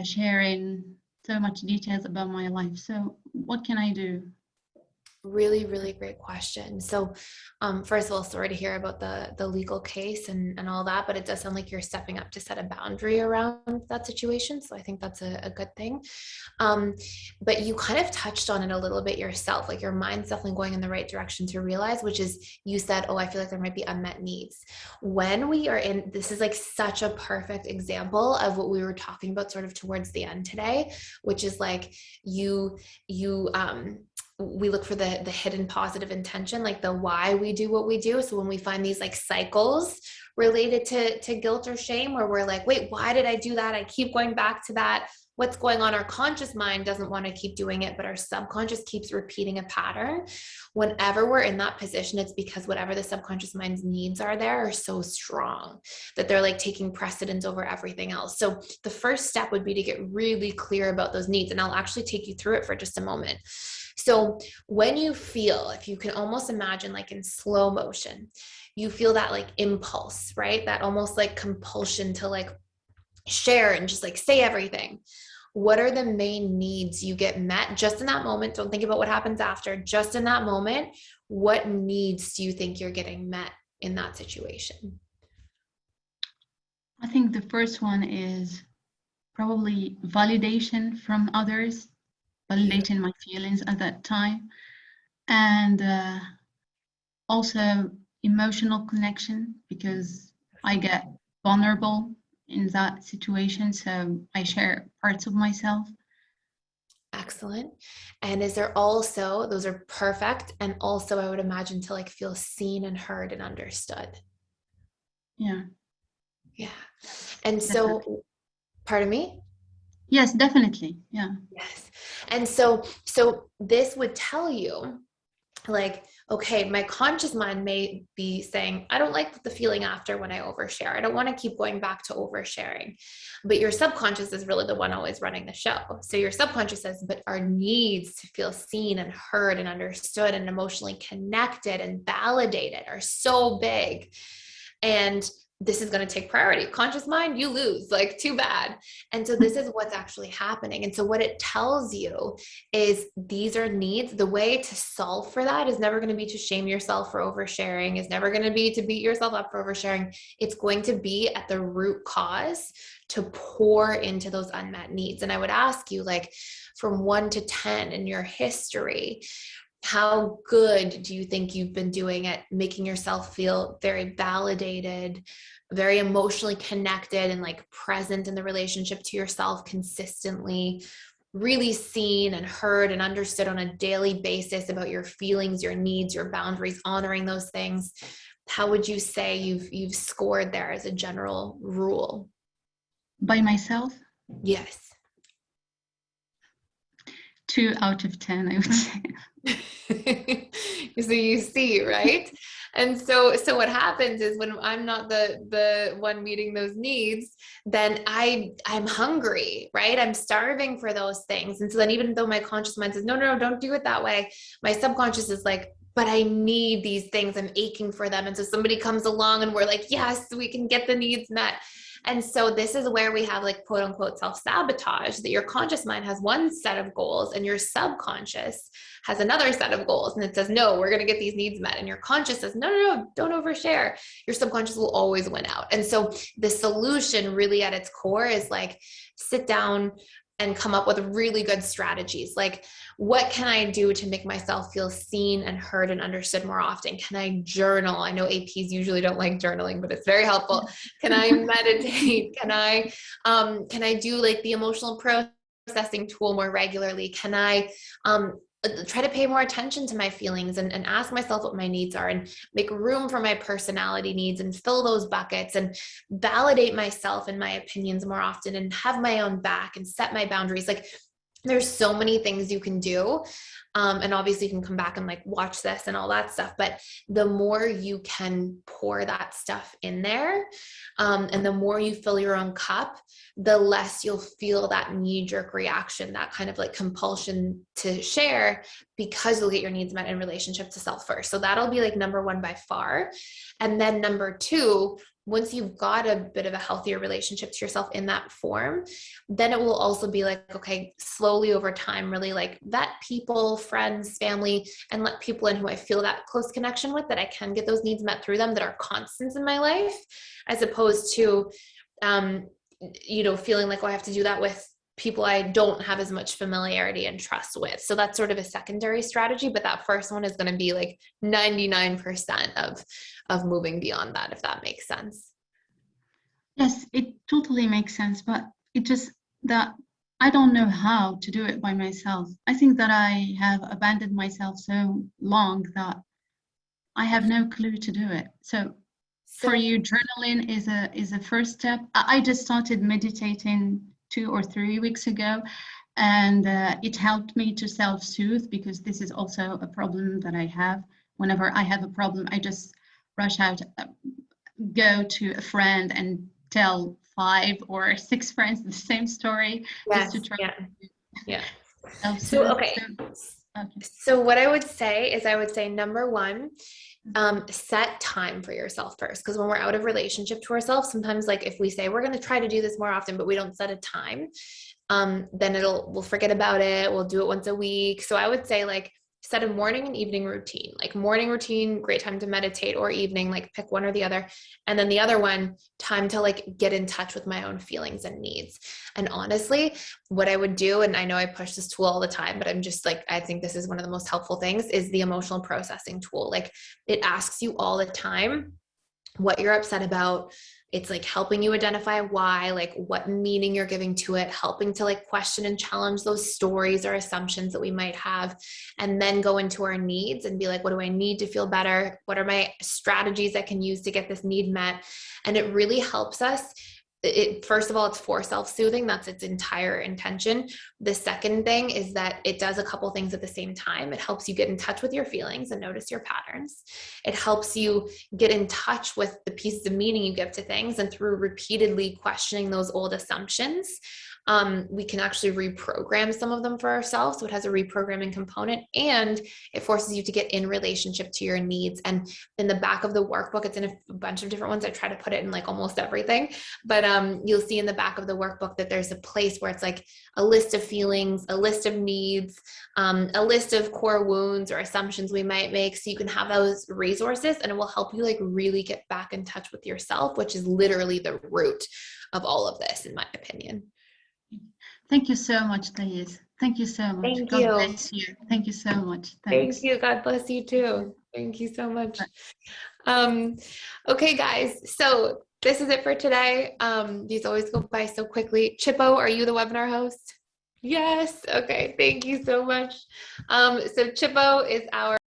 sharing so much details about my life. So what can I do? Really, really great question. So first of all, sorry to hear about the legal case and all that, but it does sound like you're stepping up to set a boundary around that situation. So I think that's a good thing. But you kind of touched on it a little bit yourself, like your mind's definitely going in the right direction to realize, which is, you said, oh, I feel like there might be unmet needs. When we are in, this is like such a perfect example of what we were talking about sort of towards the end today, which is like we look for the hidden positive intention, like the why we do what we do. So when we find these like cycles related to guilt or shame, where we're like, wait, why did I do that? I keep going back to that. What's going on? Our conscious mind doesn't want to keep doing it, but our subconscious keeps repeating a pattern. Whenever we're in that position, it's because whatever the subconscious mind's needs are there are so strong that they're like taking precedence over everything else. So the first step would be to get really clear about those needs. And I'll actually take you through it for just a moment. So when you feel, if you can almost imagine like in slow motion, you feel that like impulse, right? That almost like compulsion to like share and just like say everything. What are the main needs you get met just in that moment? Don't think about what happens after. Just in that moment, what needs do you think you're getting met in that situation? I think the first one is probably validation from others, validating my feelings at that time, and also emotional connection, because I get vulnerable in that situation, so I share parts of myself. Excellent. And is there also, those are perfect, and also I would imagine to like feel seen and heard and understood. Yeah. And definitely. so, pardon me? Yes, definitely. Yeah. Yes. And so this would tell you like, okay, my conscious mind may be saying, I don't like the feeling after when I overshare. I don't want to keep going back to oversharing. But your subconscious is really the one always running the show. So your subconscious says, but our needs to feel seen and heard and understood and emotionally connected and validated are so big. And this is going to take priority. Conscious mind, you lose, like, too bad. And so this is what's actually happening. And so what it tells you is these are needs. The way to solve for that is never going to be to shame yourself for oversharing, is never going to be to beat yourself up for oversharing. It's going to be at the root cause to pour into those unmet needs. And I would ask you, like, from 1 to 10 in your history, how good do you think you've been doing at making yourself feel very validated, very emotionally connected, and like present in the relationship to yourself consistently, really seen and heard and understood on a daily basis about your feelings, your needs, your boundaries, honoring those things? How would you say you've scored there as a general rule? By myself? Yes. 2 out of 10, I would say. So you see, right? And so what happens is when I'm not the one meeting those needs, then I'm hungry, right? I'm starving for those things. And so then even though my conscious mind says, no, don't do it that way, my subconscious is like, but I need these things. I'm aching for them. And so somebody comes along and we're like, yes, we can get the needs met. And so this is where we have, like, quote unquote self-sabotage, that your conscious mind has one set of goals and your subconscious has another set of goals. And it says, no, we're going to get these needs met. And your conscious says, no, don't overshare. Your subconscious will always win out. And so the solution really at its core is like, sit down and come up with really good strategies. Like, what can I do to make myself feel seen and heard and understood more often? Can I journal? I know APs usually don't like journaling, but it's very helpful. Can I meditate? Can I do like the emotional processing tool more regularly? Can I try to pay more attention to my feelings and ask myself what my needs are and make room for my personality needs and fill those buckets and validate myself and my opinions more often and have my own back and set my boundaries? Like, there's so many things you can do. And obviously you can come back and like watch this and all that stuff, but the more you can pour that stuff in there, and the more you fill your own cup, the less you'll feel that knee-jerk reaction, that kind of like compulsion to share, because you'll get your needs met in relationship to self first. So that'll be like number 1 by far. And then number 2, once you've got a bit of a healthier relationship to yourself in that form, then it will also be like, okay, slowly over time, really like vet people, friends, family, and let people in who I feel that close connection with, that I can get those needs met through them, that are constants in my life, as opposed to, feeling like, oh, I have to do that with people I don't have as much familiarity and trust with. So that's sort of a secondary strategy, but that first one is going to be like 99% of moving beyond that, if that makes sense. Yes, it totally makes sense, but it just that I don't know how to do it by myself. I think that I have abandoned myself so long that I have no clue to do it. So for you, journaling is a first step. I just started meditating 2 or 3 weeks ago, and it helped me to self-soothe, because this is also a problem that I have. Whenever I have a problem, I just rush out, go to a friend and tell 5 or 6 friends the same story. Yes, just to try yeah. self-soothe. Okay. So what I would say is, number 1, set time for yourself first. Because when we're out of relationship to ourselves, sometimes, like, if we say we're going to try to do this more often, but we don't set a time, then we'll forget about it. We'll do it once a week. So I would say, like, set a morning and evening routine. Like, morning routine, great time to meditate, or evening, like, pick one or the other. And then the other one, time to like get in touch with my own feelings and needs. And honestly, what I would do, and I know I push this tool all the time, but I'm just like, I think this is one of the most helpful things, is the emotional processing tool. Like, it asks you all the time what you're upset about. It's like helping you identify why, like what meaning you're giving to it, helping to like question and challenge those stories or assumptions that we might have, and then go into our needs and be like, what do I need to feel better? What are my strategies I can use to get this need met? And it really helps us. First of all, it's for self-soothing. That's its entire intention. The second thing is that it does a couple things at the same time. It helps you get in touch with your feelings and notice your patterns. It helps you get in touch with the pieces of meaning you give to things. And through repeatedly questioning those old assumptions, we can actually reprogram some of them for ourselves. So it has a reprogramming component, and it forces you to get in relationship to your needs. And in the back of the workbook, it's in a bunch of different ones. I try to put it in like almost everything, but you'll see in the back of the workbook that there's a place where it's like a list of feelings, a list of needs, a list of core wounds or assumptions we might make. So you can have those resources, and it will help you like really get back in touch with yourself, which is literally the root of all of this, in my opinion. Thank you so much, Thais. Thank you so much. Thank God you. bless you. Thank you so much. Thank Thanks. you. God bless you too. Thank you so much. Okay, guys. So this is it for today. These always go by so quickly. Chippo, are you the webinar host? Yes. Okay. Thank you so much. So Chippo is our